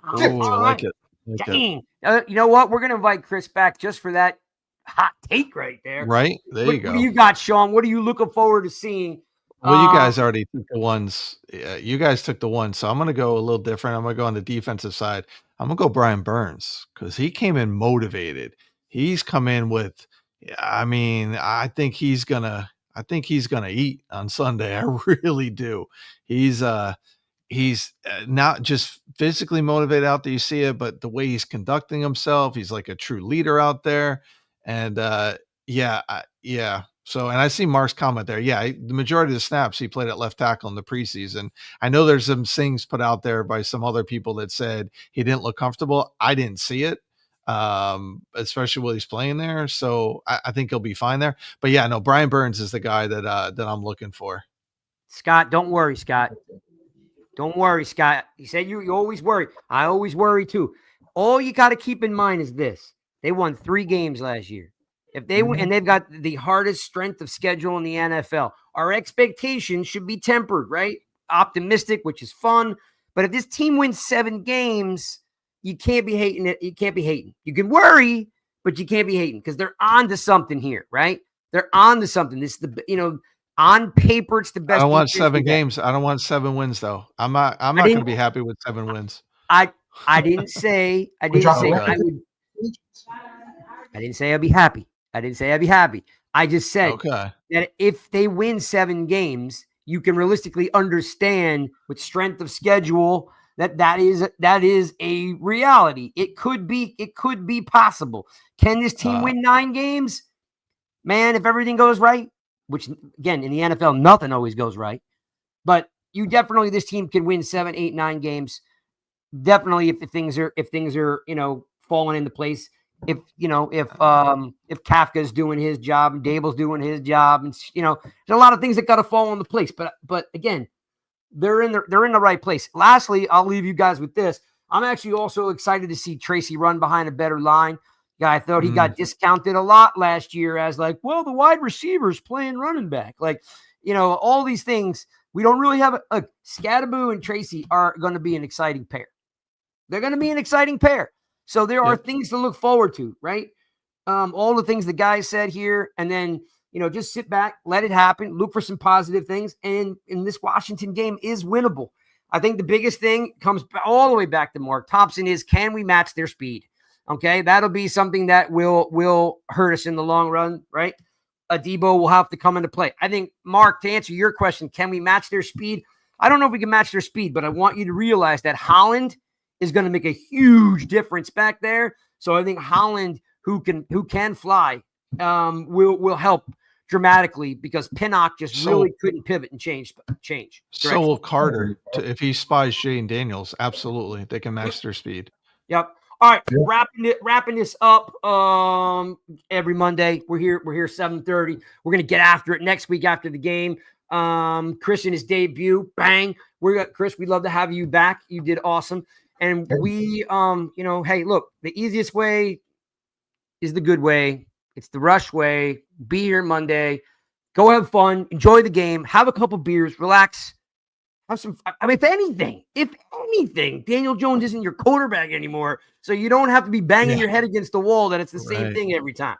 I like it. Dang. You know what? We're gonna invite Chris back just for that hot take right there. Right there, you go. What do you got, Sean? What are you looking forward to seeing? Well, you guys already took the ones. You guys took the one, so I'm going to go a little different. I'm going to go on the defensive side. I'm going to go Brian Burns because he came in motivated. He's come in with. I mean, I think he's gonna eat on Sunday. I really do. He's not just physically motivated out there. You see it, but the way he's conducting himself, he's like a true leader out there. And yeah. So, and I see Mark's comment there. Yeah, the majority of the snaps he played at left tackle in the preseason. I know there's some things put out there by some other people that said he didn't look comfortable. I didn't see it, especially while he's playing there. So I think he'll be fine there. But yeah, no, Brian Burns is the guy that I'm looking for. Scott, don't worry, Scott. Don't worry, Scott. He said you always worry. I always worry too. All you got to keep in mind is this: they won 3 games last year. If they win, and they've got the hardest strength of schedule in the NFL, our expectations should be tempered, right? Optimistic, which is fun. But if this team wins 7 games, you can't be hating it. You can't be hating. You can worry, but you can't be hating because they're on to something here, right? They're on to something. This is on paper, it's the best. I don't want 7 games. I don't want 7 wins though. I'm not going to be happy with 7 wins. I didn't say I would. I didn't say I'd be happy. I just said that if they win 7 games, you can realistically understand with strength of schedule that is a reality. It could be possible. Can this team win 9 games? Man, if everything goes right, which again in the NFL, nothing always goes right, but this team can win 7, 8, 9 games. Definitely if things are falling into place. If Kafka's doing his job and Dable's doing his job, and there's a lot of things that got to fall into place. But again, they're in the right place. Lastly, I'll leave you guys with this. I'm actually also excited to see Tracy run behind a better line. Yeah, I thought he got discounted a lot last year as the wide receivers playing running back. All these things. We don't really have Scadaboo and Tracy are going to be an exciting pair. They're going to be an exciting pair. So there are things to look forward to, right? All the things the guys said here, and then, just sit back, let it happen, look for some positive things. And in this Washington game is winnable. I think the biggest thing comes all the way back to Mark Thompson is, can we match their speed? Okay. That'll be something that will hurt us in the long run, right? Debo will have to come into play. I think, Mark, to answer your question, can we match their speed? I don't know if we can match their speed, but I want you to realize that Holland is going to make a huge difference back there. So I think Holland, who can fly, will help dramatically because Pinnock just really couldn't pivot and change. So will Carter if he spies Shane Daniels. Absolutely, they can match their speed. Yep. All right, wrapping this up. Every Monday we're here 7:30. We're gonna get after it next week after the game. Chris in his debut, bang. Chris. We'd love to have you back. You did awesome. And we, hey, look, the easiest way is the good way. It's the Rush way. Be here Monday. Go have fun. Enjoy the game. Have a couple beers. Relax. Have some. If anything, Daniel Jones isn't your quarterback anymore. So you don't have to be banging your head against the wall that it's the same thing every time.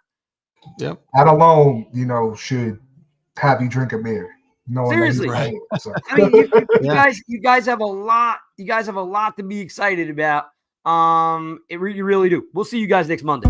Yep. That alone, should have you drink a beer. knowing Seriously. that he's playing, so. I mean, you guys have a lot. You guys have a lot to be excited about. You really do. We'll see you guys next Monday.